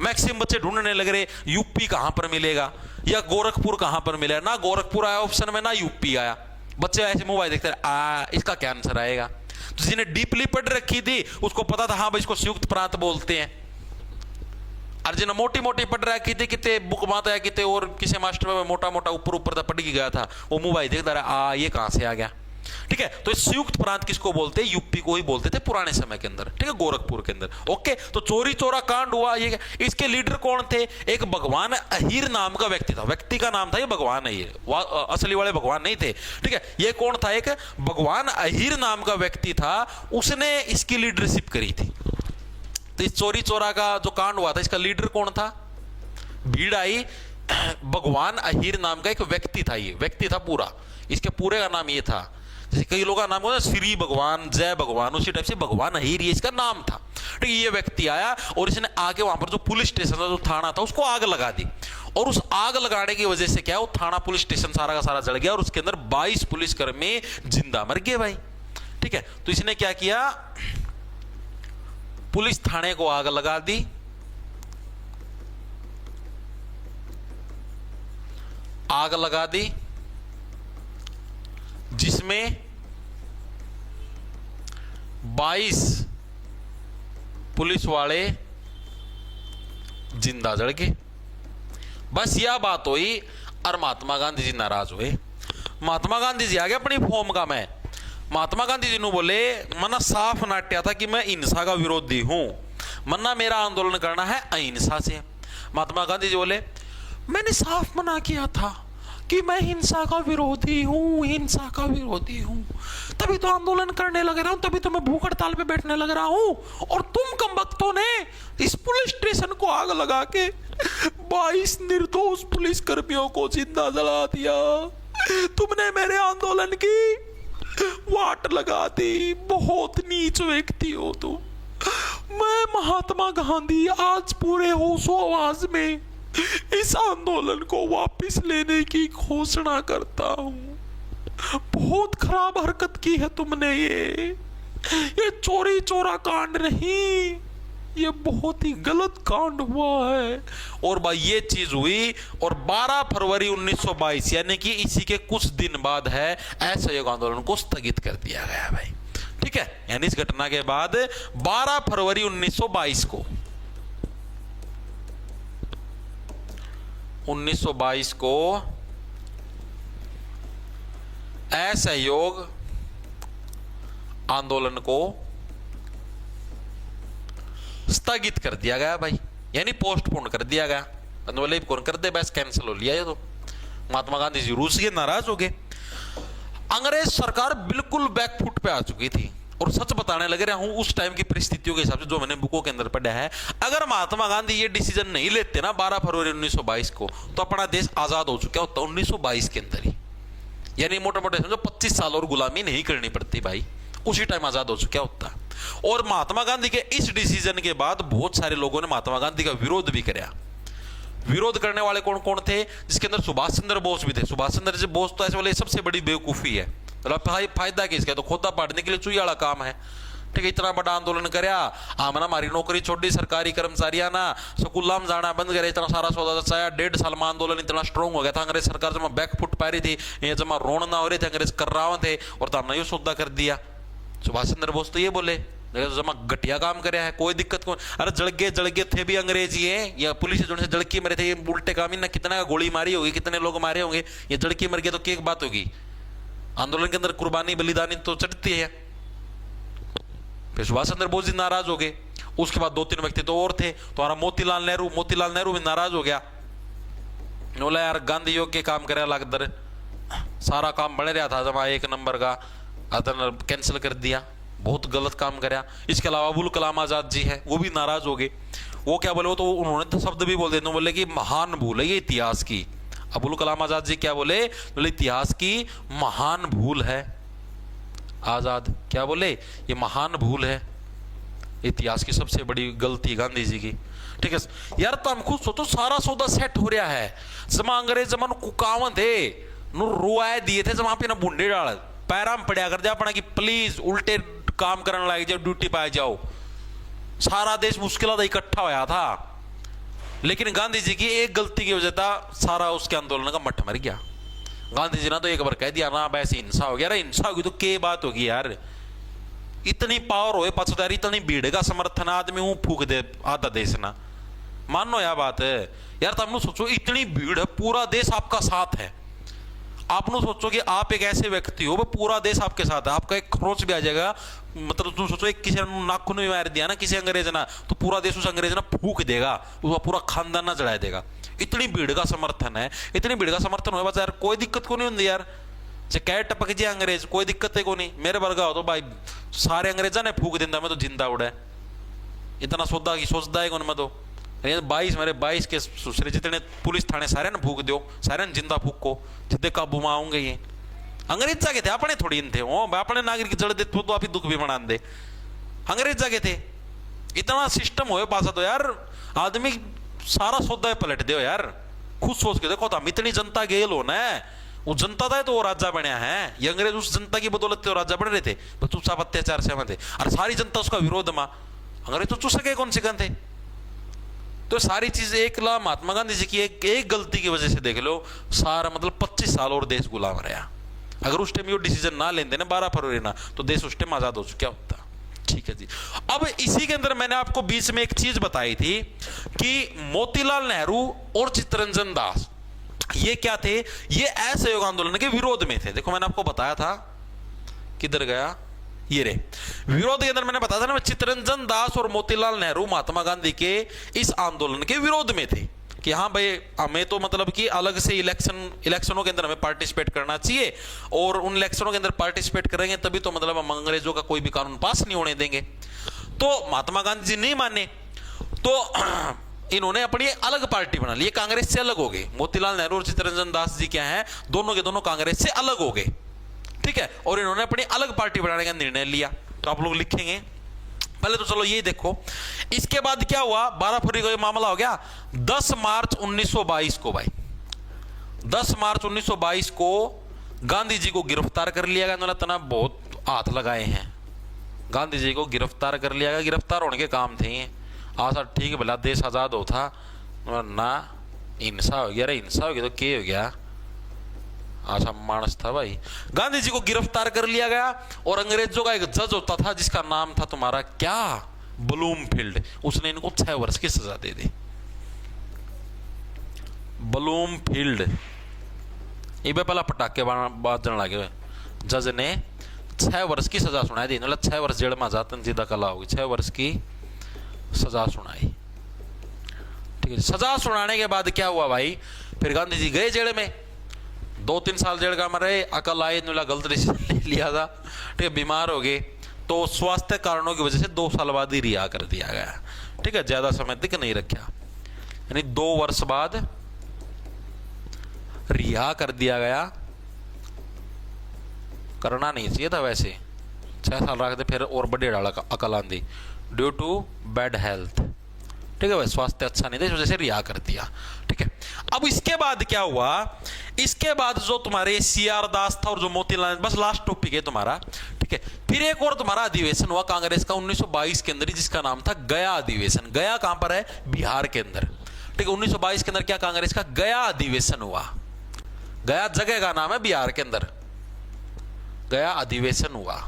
मैक्सिमम बच्चे ढूंढने लग रहे यूपी कहां पर मिलेगा या गोरखपुर कहां पर मिलेगा। ना गोरखपुर आया ऑप्शन में, ना यूपी आया। बच्चे ऐसे मोबाइल देखते रहे, इसका क्या आंसर आएगा? तो जिन्हें डीपली पढ़ रखी थी उसको पता था हाँ भाई इसको संयुक्त प्रांत बोलते हैं। और जिन्हें मोटी मोटी पढ़ रखी थी, कितने बुक माता या कितने और किसी मास्टर में मोटा मोटा ऊपर ऊपर पढ़ के गया था, वो मोबाइल देखता रहा ये कहां से आ गया। ठीक है। तो इस संयुक्त प्रांत किसको बोलते हैं? यूपी को ही बोलते थे पुराने समय के अंदर, ठीक है, गोरखपुर के अंदर। ओके, तो चोरी चोरा कांड हुआ ये। इसके लीडर कौन थे? एक भगवान अहीर नाम का व्यक्ति था, व्यक्ति का नाम था ये भगवान अहीर, असली वाले भगवान नहीं थे, ठीक है। ये कौन था? एक भगवान अहीर नाम का व्यक्ति था, उसने इसकी लीडरशिप करी थी। तो इस चोरी चोरा का जो कांड हुआ था, इसका लीडर कौन था? भीड़ आई, भगवान अहीर नाम का एक व्यक्ति था, ये व्यक्ति था पूरा, इसके पूरे का नाम ये था। जैसे कई लोगों का नाम होता है श्री भगवान, जय भगवान, उसी टाइप से भगवान अहीर ये इसका नाम था, ठीक है। ये व्यक्ति आया और इसने आके वहां पर जो पुलिस स्टेशन था, जो थाना था, उसको आग लगा दी। और उस आग लगाने की वजह से क्या, वो थाना पुलिस स्टेशन सारा का सारा जल गया और उसके अंदर 22 पुलिसकर्मी जिंदा मर गए भाई, ठीक है। तो इसने क्या किया, पुलिस थाने को आग लगा दी, आग लगा दी, जिसमें 22 पुलिस वाले जिंदा जल गए। बस यह बात हुई और महात्मा गांधी जी नाराज हुए। महात्मा गांधी जी आ गए अपनी फॉर्म का में। महात्मा गांधी जी ने बोले, मना साफ नाट्या था कि मैं हिंसा का विरोधी हूं, मना मेरा आंदोलन करना है अहिंसा से। महात्मा गांधी जी बोले, मैंने साफ मना किया था कि मैं हिंसा का विरोधी हूं, हिंसा का विरोधी हूं, तभी तो आंदोलन करने लग रहा हूं, तभी तो मैं भूख हड़ताल पे बैठने लग रहा हूं। और तुम कमबख्तों ने इस पुलिस स्टेशन को आग लगा के 22 निर्दोष पुलिस कर्मियों को जिंदा जला दिया। तुमने मेरे आंदोलन की वाट लगा दी, बहुत नीच व्यक्ति हो तुम। मैं महात्मा गांधी आज पूरे होशो आवाज में इस आंदोलन को वापस लेने की घोषणा करता हूं। बहुत खराब हरकत की है तुमने, ये चोरी चोरा कांड नहीं, ये बहुत ही गलत कांड हुआ है। और भाई ये चीज हुई और 12 फरवरी 1922 यानी कि इसी के कुछ दिन बाद है असहयोग आंदोलन को स्थगित कर दिया गया भाई, ठीक है। यानी इस घटना के बाद 12 फरवरी 1922 को असहयोग आंदोलन को स्थगित कर दिया गया भाई, यानी पोस्टपोन कर दिया गया। कौन कर दे, बस कैंसिल हो लिया ये तो। महात्मा गांधी जी रूस के नाराज हो गए। अंग्रेज सरकार बिल्कुल बैकफुट पे आ चुकी थी और सच बताने लग रहा हूं उस टाइम की परिस्थितियों के हिसाब से जो मैंने बुकों के अंदर पढ़ा है, अगर महात्मा गांधी ये डिसीजन नहीं लेते ना 12 फरवरी 1922 को, तो अपना देश आजाद हो चुका होता 1922 के अंदर ही। यानी मोटा मोटा समझो 25 साल और गुलामी नहीं करनी पड़ती भाई, उसी टाइम आजाद हो चुका होता। और महात्मा गांधी के इस डिसीजन के बाद बहुत सारे लोगों ने महात्मा गांधी का विरोध भी किया। विरोध करने वाले कौन कौन थे? जिसके अंदर सुभाष चंद्र बोस भी थे। सुभाष चंद्र बोस तो ऐसे वाले सबसे बड़ी बेवकूफी है, फायदा किसका, तो खोदा पाड़ने के लिए चुई वाला काम है, ठीक है। इतना बड़ा आंदोलन करया, हमने हमारी नौकरी छोड़ी, सरकारी कर्मचारियां ना स्कूल में जाना बंद करे, इतना सारा सौदा चाया। 1.5 साल में आंदोलन इतना स्ट्रॉन्ग हो गया था, अंग्रेज सरकार जमा बैकफुट पा रही थी, ये जमा रोन ना हो रहे थे, अंग्रेज कर रहा थे, और तो हमने ये सौदा कर दिया। सुभाष चंद्र बोस तो ये बोले जमा घटिया काम करे है, कोई दिक्कत कौन। अरे जड़ गए थे भी अंग्रेज ये, या पुलिस जो से जड़की मरे थे, ये उल्टे काम ही ना, कितना गोली मारी होगी, कितने लोग मारे होंगे, ये जड़की मर गए तो क्या बात होगी। आंदोलन के अंदर कुर्बानी बलिदानी तो चढ़ती है। फिर सुभाष चंद्र बोस जी नाराज हो गए। उसके बाद 2-3 व्यक्ति तो और थे, तो हमारा मोतीलाल नेहरू भी नाराज हो गया। बोला यार गांधी योग के काम करे लागदर, सारा काम बढ़ रहा था जमा 1 नंबर का, कैंसिल कर दिया, बहुत गलत काम कराया। इसके अलावा अबुल कलाम आजाद जी है, वो भी नाराज हो गए। वो क्या बोले, वो तो उन्होंने तो शब्द भी बोल दिए, बोले कि महान भूल है ये इतिहास की। अबुल कलाम आजाद जी क्या बोले, इतिहास की महान भूल है। आजाद क्या बोले, ये महान भूल है, इतिहास की सबसे बड़ी गलती गांधी जी की, ठीक है यार। तो हम खुद सोचो सारा सौदा सेट हो रहा है, जमा अंग्रेज जमा कुकाव थे रुआए दिए थे, जमा पे ना बुंडे डाल पैरा में पड़ा कर दिया अपना कि प्लीज उल्टे काम करने लग जाओ, ड्यूटी पाए जाओ। सारा देश मुश्किल इकट्ठा होया था, लेकिन गांधी जी की एक गलती की वजह था सारा उसके आंदोलन का मठ मर गया। गांधी जी ने तो एक बार कह दिया ना वैसे हिंसा हो गया, अरे हिंसा होगी तो क्या बात होगी यार, इतनी पावर होए पछतार, इतनी भीड़ का समर्थन आदमी हूं फूक दे आधा देश ना, मानो यह बात है यार। तुम सोचो इतनी भीड़ है, पूरा देश आपका साथ है, आप नो सोचो कि आप एक ऐसे व्यक्ति हो, वो पूरा देश आपके साथ है, आपका एक खरोच भी आ जाएगा, मतलब तुम सोचो एक किसी ने नाखून में मार दिया ना किसी अंग्रेज ना, तो पूरा देश उस अंग्रेज ना फूक देगा, उसका पूरा खानदान ना जला देगा। इतनी भीड़ का समर्थन है, इतनी भीड़ का समर्थन हो बस यार, कोई दिक्कत को नहीं होती यार, चाहे कै टपक जाए अंग्रेज कोई दिक्कत है को नहीं। मेरे वर्गा हो तो भाई सारे अंग्रेजा ने फूक देता, मैं तो जिंदा उड़ा, इतना सौदा की सोचता है कौन। मैं तो 22 मेरे 22 के सुसरे जितने पुलिस थाने सारे ने फूक दो, सारे ने जिंदा फूको, जितने काबू में आऊंगे ये अंग्रेज जाके थे, अपने थोड़ी इन थे, वो अपने नागरिक जड़ दे तो आप ही दुख भी मना दे, अंग्रेज जाके थे। इतना सिस्टम हो पासा तो यार आदमी सारा सौदा पलट दो यार, खुद सोच के देखो, हम इतनी जनता गेल हो ना, वो जनता था तो वो राजा बनया है, ये अंग्रेज उस जनता की बदौलत तो राजा बन रहे थे, तो चुपचाप अत्याचार से थे, और सारी जनता उसका विरोध में, अंग्रेज तो चुसके कौन से गन थे। तो सारी चीज एक ला महात्मा गांधी जी की एक गलती की वजह से देख लो, सारा मतलब 25 साल और देश गुलाम रहा। अगर उस टाइम ये डिसीजन ना लेते ना 12 फरवरी ना, तो देश उस टाइम आजाद हो चुका होता। ठीक है जी। अब इसी के अंदर मैंने आपको बीच में एक चीज बताई थी कि मोतीलाल नेहरू और चित्तरंजन दास ये क्या थे, ये असहयोग आंदोलन के विरोध में थे। देखो मैंने आपको बताया था, किधर गया ये रे, विरोध के अंदर मैंने बताया था ना, चित्तरंजन दास और मोतीलाल नेहरू महात्मा गांधी के इस आंदोलन के विरोध में थे कि हाँ भाई हमें तो मतलब कि अलग से इलेक्शनों के अंदर हमें पार्टिसिपेट करना चाहिए, और उन इलेक्शनों के अंदर पार्टिसिपेट करेंगे तभी तो मतलब हम अंग्रेजों का कोई भी कानून पास नहीं होने देंगे। तो महात्मा गांधी जी नहीं माने, तो इन्होंने अपनी अलग पार्टी बना ली, कांग्रेस से अलग हो गए। मोतीलाल नेहरू और चित्तरंजन दास जी क्या है, दोनों के दोनों कांग्रेस से अलग हो गए, ठीक है, और इन्होंने अपनी अलग पार्टी बनाने का निर्णय लिया। तो आप लोग लिखेंगे पहले तो, चलो ये देखो इसके बाद क्या हुआ, 12 फरवरी को ये मामला हो गया। 10 मार्च 1922 को भाई 10 मार्च 1922 को गांधी जी को गिरफ्तार कर लिया गया। उन्होंने तना बहुत हाथ लगाए हैं, गांधी जी को गिरफ्तार कर लिया गया, गिरफ्तार होने के काम थे ये। सर ठीक भला देश आजाद हो था ना, हिंसा हो गया, अरे हिंसा हो गया तो क्या हो गया, अच्छा मानस था भाई। गांधी जी को गिरफ्तार कर लिया गया, और अंग्रेजों का एक जज होता था जिसका नाम था तुम्हारा क्या, ब्लूमफील्ड, उसने इनको 6 वर्ष की सजा दे दी। ब्लूमफील्ड ये पहला पटाखे बाजने लगे, जज ने 6 वर्ष की सजा सुनाई दी, मतलब 6 वर्ष जेल में जातन जीदा कला होगी, 6 वर्ष की सजा सुनाई। ठीक है, सजा सुनाने के बाद क्या हुआ भाई, फिर गांधी जी गए जेल में, 2-3 साल जेल का मरे, अकल आए, गलत डिसीजन ले लिया था, ठीक है, बीमार हो गए, तो स्वास्थ्य कारणों की वजह से 2 साल बाद ही रिहा कर दिया गया। ठीक है, ज्यादा समय तक नहीं रखा, यानी 2 वर्ष बाद रिहा कर दिया गया। करना नहीं चाहिए था वैसे, 6 साल रखते फिर और बड़े डाला अकल आंधी, ड्यू टू बैड हेल्थ। ठीक है भाई, स्वास्थ्य अच्छा नहीं था, इस वजह से रिहा कर दिया। ठीक है, अब इसके बाद क्या हुआ, इसके बाद जो तुम्हारे CR दास था और जो मोतीलाल, बस लास्ट टॉपिक है तुम्हारा। ठीक है, फिर एक और तुम्हारा अधिवेशन हुआ कांग्रेस का 1922 के अंदर, जिसका नाम था गया अधिवेशन। गया कहां पर है, बिहार के अंदर। ठीक है, 1922 के अंदर क्या कांग्रेस का गया अधिवेशन हुआ, गया जगह का नाम है बिहार के अंदर, गया अधिवेशन हुआ।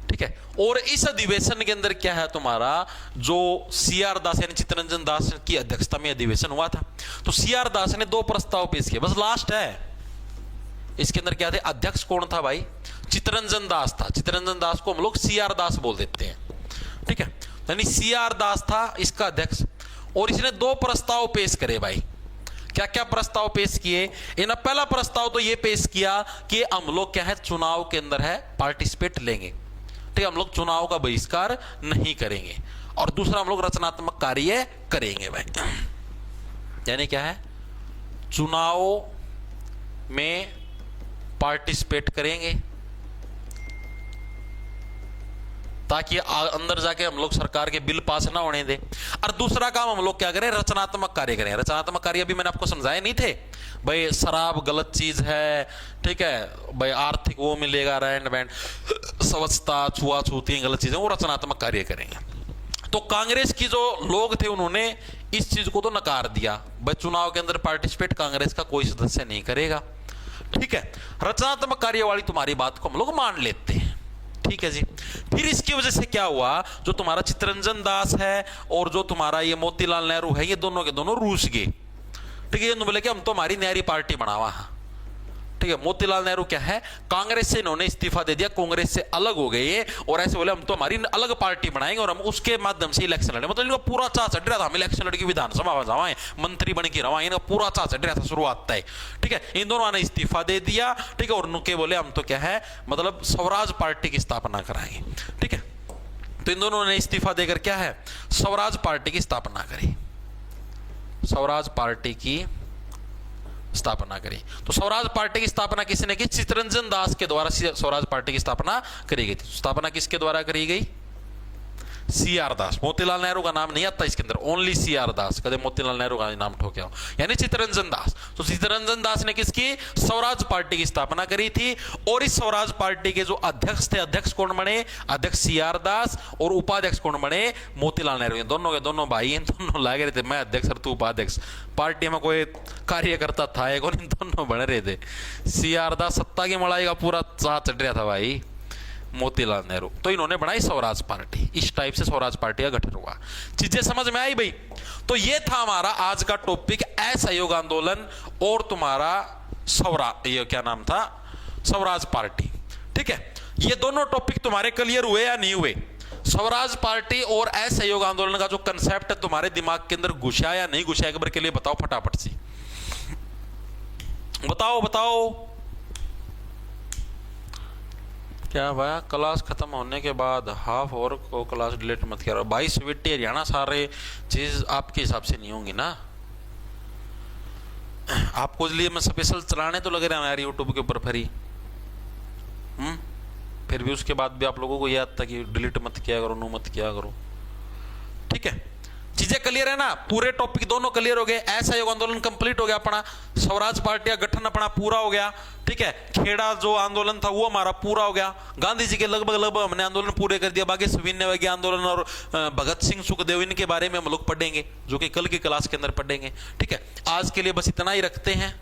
ठीक है, और इस अधिवेशन के अंदर क्या है तुम्हारा, जो CR दास यानी चित्तरंजन दास की अध्यक्षता में अधिवेशन हुआ था। तो CR दास ने 2 प्रस्ताव पेश किए, बस लास्ट है इसके अंदर क्या थे, अध्यक्ष कौन था भाई, चित्तरंजन दास था। चित्तरंजन दास को हम लोग CR दास बोल देते हैं। ठीक है, यानी CR दास था इसका अध्यक्ष, और इसने 2 प्रस्ताव पेश करे भाई। क्या क्या प्रस्ताव पेश किए, इन्हें पहला प्रस्ताव तो ये पेश किया कि हम लोग क्या है, चुनाव के अंदर है पार्टिसिपेट लेंगे, ठीक है, हम लोग चुनाव का बहिष्कार नहीं करेंगे, और दूसरा हम लोग रचनात्मक कार्य करेंगे भाई। यानी क्या है, चुनाव में पार्टिसिपेट करेंगे ताकि अंदर जाके हम लोग सरकार के बिल पास ना होने दें, और दूसरा काम हम लोग क्या करें, रचनात्मक कार्य करें। रचनात्मक कार्य अभी मैंने आपको समझाए नहीं थे भाई, शराब गलत चीज है, ठीक है भाई, आर्थिक वो मिलेगा, रैंड बैंड, स्वच्छता, छुआछूती गलत चीजें, वो रचनात्मक कार्य करेंगे। तो कांग्रेस की जो लोग थे उन्होंने इस चीज को तो नकार दिया, भाई चुनाव के अंदर पार्टिसिपेट कांग्रेस का कोई सदस्य नहीं करेगा। ठीक है, रचनात्मक कार्य वाली तुम्हारी बात को हम लोग मान लेते हैं। ठीक है जी, फिर इसकी वजह से क्या हुआ, जो तुम्हारा चित्तरंजन दास है और जो तुम्हारा ये मोतीलाल नेहरू है, ये दोनों के दोनों रूस गए। ठीक है, ये बोले कि हम तो हमारी नई पार्टी बनावा। ठीक ठीक है। मोतीलाल नेहरू क्या है, कांग्रेस से इन्होंने इस्तीफा दे दिया, कांग्रेस से अलग हो गए और ऐसे बोले हम तो हमारी अलग पार्टी बनाएंगे और हम उसके माध्यम से इलेक्शन लड़े। मतलब इनका पूरा चाह चढ़ रहा था हम इलेक्शन लड़के विधानसभा जावाएं, मंत्री बन के रवाएं, इनका पूरा चाह चढ़ रहा था शुरुआत तय। ठीक है, इन दोनों ने इस्तीफा दे दिया। ठीक है, और उनके बोले हम तो क्या है मतलब स्वराज पार्टी की स्थापना कराएंगे। ठीक है, तो इन दोनों ने इस्तीफा देकर क्या है स्वराज पार्टी की स्थापना करी, स्वराज पार्टी की स्थापना करी। तो स्वराज पार्टी की स्थापना किसने की, चित्तरंजन दास के द्वारा स्वराज पार्टी की स्थापना करी गई थी। स्थापना किसके द्वारा करी गई, सीआर दास। मोतीलाल नेहरू का नाम नहीं आता इसके अंदर, ओनली सीआर दास, कदे मोतीलाल नेहरू का नाम ठोके हो, यानी चित्तरंजन दास। तो चित्तरंजन दास ने किसकी, स्वराज पार्टी की स्थापना करी थी। और इस स्वराज पार्टी के जो अध्यक्ष थे, अध्यक्ष कौन बने, अध्यक्ष सीआर दास, और उपाध्यक्ष कौन बने, मोतीलाल नेहरू। दोनों के दोनों भाई हैं, दोनों लागे रहे थे, मैं अध्यक्ष और तू उपाध्यक्ष। पार्टी में कोई कार्यकर्ता था एक, और इन दोनों बने रहे थे। सीआर दास सत्ता की मलाई का पूरा चाह चढ़ रहा था भाई मोतीलाल नेहरू, तो इन्होंने बनाई स्वराज पार्टी। इस टाइप से स्वराज पार्टी का गठन हुआ। चीजें समझ में आई भाई। तो ये था हमारा आज का टॉपिक, असहयोग आंदोलन और तुम्हारा स्वराज, ये क्या नाम था, स्वराज पार्टी। ठीक है, ये दोनों टॉपिक तुम्हारे क्लियर हुए या नहीं हुए। स्वराज पार्टी और असहयोग आंदोलन का जो कंसेप्ट है तुम्हारे दिमाग के अंदर घुसा या नहीं घुसा, एक बार के लिए बताओ फटाफट से, बताओ बताओ। क्या भाई, क्लास खत्म होने के बाद हाफ आवर को क्लास डिलीट मत करो भाई। स्वीटी हरियाणा सारे चीज आपके हिसाब से नहीं होंगी ना, आपको इसलिए मैं स्पेशल चलाने तो लगे रहे यार यूट्यूब के ऊपर फ्री। फिर भी उसके बाद भी आप लोगों को याद था कि डिलीट मत किया करो, नो मत किया करो। ठीक है, चीजें क्लियर है ना, पूरे टॉपिक दोनों क्लियर हो गए। असहयोग आंदोलन कंप्लीट हो गया अपना, स्वराज पार्टी का गठन अपना पूरा हो गया। ठीक है, खेड़ा जो आंदोलन था वो हमारा पूरा हो गया। गांधी जी के लगभग हमने आंदोलन पूरे कर दिया। बाकी सविनय अवज्ञा आंदोलन और भगत सिंह सुखदेव इनके बारे में हम लोग पढ़ेंगे, जो कि कल की क्लास के अंदर पढ़ेंगे। ठीक है, आज के लिए बस इतना ही रखते हैं।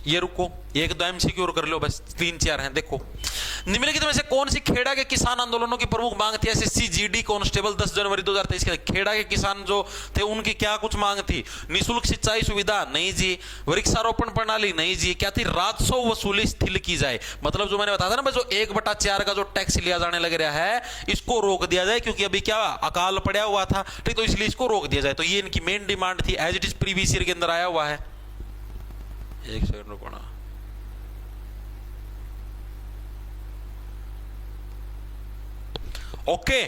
ये रुको, एक दो एमसीक्यू और कर लो, बस 3-4 हैं। देखो, निम्नलिखित में से कौन सी खेड़ा के किसान आंदोलनों की प्रमुख मांग थी। एसएससी जीडी कांस्टेबल 10 जनवरी 2023 के खेड़ा के किसान जो थे उनकी क्या कुछ मांग थी। निःशुल्क सिंचाई सुविधा नहीं जी, वृक्षारोपण प्रणाली नहीं जी, क्या थी, राजस्व वसूली स्थिर की जाए। मतलब जो मैंने बताया था ना, जो 1/4 का जो टैक्स लिया जाने लग रहा है इसको रोक दिया जाए, क्योंकि अभी क्या अकाल पड़ा हुआ था। ठीक, तो इसलिए इसको रोक दिया जाए। तो ये इनकी मेन डिमांड थी, as it is previous year के अंदर आया हुआ है। एक सेकंड रुको ना, ओके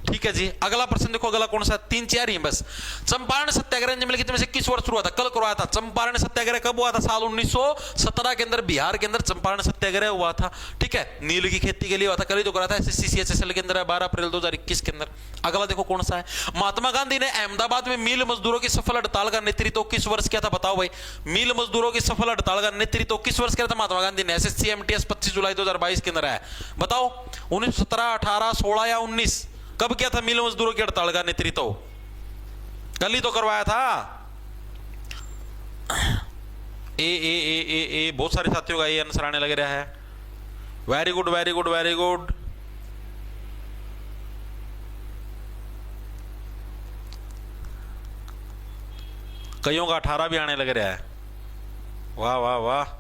ठीक है जी। अगला प्रश्न देखो, अगला कौन सा, 3-4 ही है बस। चंपारण सत्याग्रह निम्नलिखित में से किस वर्ष शुरू हुआ था, कल करवाया था। चंपारण सत्याग्रह कब हुआ था, साल 1917 के अंदर बिहार के अंदर चंपारण सत्याग्रह हुआ था। ठीक है, नील की खेती के लिए हुआ था, कल ही तो करा था एसएससी सीएचएसएल के अंदर 12 अप्रैल 2021 के अंदर। अगला देखो कौन सा है, महात्मा गांधी ने अहमदाबाद में मिल मजदूरों की सफल हड़ताल का नेतृत्व किस वर्ष किया था, बताओ भाई। मिल मजदूरों की सफल हड़ताल का नेतृत्व किस वर्ष किया था महात्मा गांधी ने। एसएससी एमटीएस 25 जुलाई 2022 के अंदर आया, बताओ। 1917, 18, 16 या 19, कब किया था मिल मजदूरों की हड़ताल का नेतृत्व, कल ही तो करवाया था। ए बहुत सारे साथियों का ये आंसर आने लग रहा है। Very good very good very good. कईयों का 18 भी आने लग रहा है, वाह वाह वाह।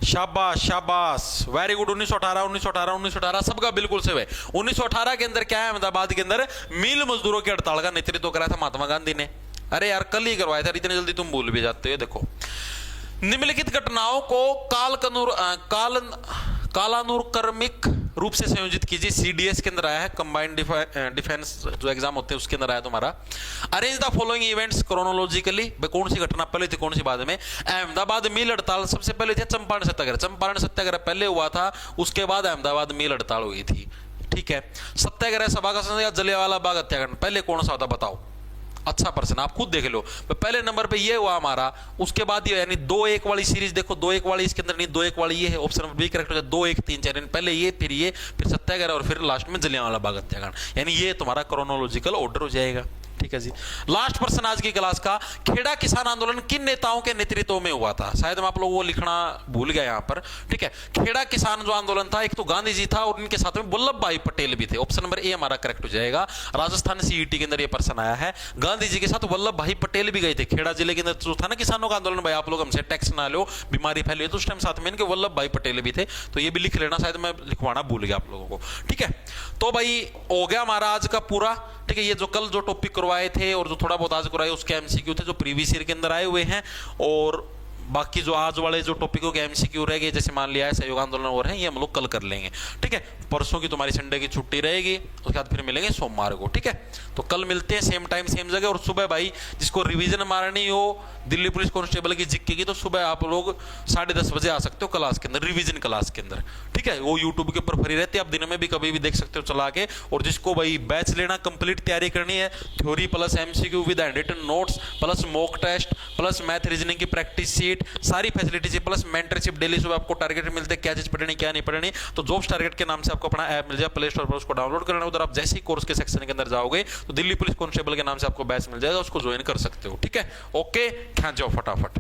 शाबाश शाबाश, वेरी गुड। 1918 सबका बिल्कुल सही है। 1918 के अंदर क्या है, अहमदाबाद के अंदर मिल मजदूरों की हड़ताल का नेतृत्व कराया था महात्मा गांधी ने। अरे यार कल ही करवाया था, इतनी जल्दी तुम भूल भी जाते हो। देखो, निम्नलिखित घटनाओं को कालानुक्रमिक रूप से संयोजित कीजिए। सीडीएस के अंदर आया है, कंबाइंड डिफेंस जो एग्जाम होते हैं उसके अंदर आया तुम्हारा। Arrange the following events chronologically, कौन सी घटना पहले थी कौन सी बाद में। अहमदाबाद मिल हड़ताल सबसे पहले थी, चंपारण सत्याग्रह। चंपारण सत्याग्रह पहले हुआ था, उसके बाद अहमदाबाद मिल हड़ताल हुई थी। ठीक है, सत्याग्रह सभा का संदेश, जलियांवाला बाग हत्याकांड पहले कौन सा होता बताओ। अच्छा प्रश्न, आप खुद देख लो। पहले नंबर पे ये हुआ हमारा, उसके बाद ये, यानी 2-1 वाली सीरीज देखो, 2-1 वाली इसके अंदर नहीं, 2-1 वाली ये है, ऑप्शन बी करेक्ट हो जाए। 2-1-3-4, पहले ये, फिर सत्याग्रह और फिर लास्ट में जलियांवाला बाग हत्याकांड, यानी ये तुम्हारा क्रोनोलॉजिकल ऑर्डर हो जाएगा। ठीक है जी। लास्ट प्रश्न आज की क्लास का, खेड़ा किसान आंदोलन किन नेताओं के नेतृत्व में हुआ था? शायद मैं आप लोगों को लिखना भूल गया यहां पर, ठीक है। खेड़ा किसान जो आंदोलन था, एक तो गांधी जी था और इनके साथ में वल्लभ भाई पटेल भी थे। ऑप्शन नंबर ए हमारा करेक्ट हो जाएगा। राजस्थान सीईटी के अंदर ये प्रश्न आया है, गांधी जी के साथ वल्लभ भाई पटेल भी गए थे। खेड़ा जिले के अंदर जो था ना किसानों का आंदोलन, भाई आप लोग हमसे टैक्स ना लो, बीमारी फैली तो उस टाइम साथ में इनके वल्लभ भाई पटेल भी थे। तो ये भी लिख लेना, शायद मैं लिखवाना भूल गया आप लोगों को, ठीक है। तो भाई हो गया हमारा आज का पूरा, ठीक है। ये जो कल जो टॉपिक करवाए थे और जो थोड़ा बहुत आज करवाए उसके एमसीक्यू थे जो प्रीवियस ईयर के अंदर आए हुए हैं, और बाकी जो आज वाले जो टॉपिकों के एमसीक्यू रह गए, जैसे मान लिया है सहयोग आंदोलन और है, ये हम लोग कल कर लेंगे, ठीक है। परसों की तुम्हारी संडे की छुट्टी रहेगी, उसके बाद फिर मिलेंगे सोमवार को, ठीक है। तो कल मिलते हैं सेम टाइम सेम जगह। और सुबह भाई जिसको रिवीजन मारनी हो दिल्ली पुलिस कांस्टेबल की जीके की, तो सुबह आप लोग 10:30 बजे आ सकते हो क्लास के अंदर, रिवीजन क्लास के अंदर, ठीक है। वो यूट्यूब के ऊपर फ्री रहती है, आप दिन में भी कभी भी देख सकते हो चला के। और जिसको भाई बैच लेना, कंप्लीट तैयारी करनी है, theory plus MCQ with handwritten notes plus mock test plus math reasoning की प्रैक्टिस शीट, सारी फैसिलिटीज प्लस मेंटरशिप, डेली सुबह आपको टारगेट मिलते हैं, क्या चीज पढ़नी क्या नहीं पढ़नी। तो जॉब्स टारगेट के नाम से आपको अपना ऐप मिल जाए प्ले स्टोर पर, उसको डाउनलोड करना। उधर आप जैसे ही कोर्स के सेक्शन के अंदर जाओगे तो दिल्ली पुलिस कांस्टेबल के नाम से आपको बैच मिल जाएगा, उसको ज्वाइन कर सकते हो, ठीक है। ओके, खा जाओ फटाफट।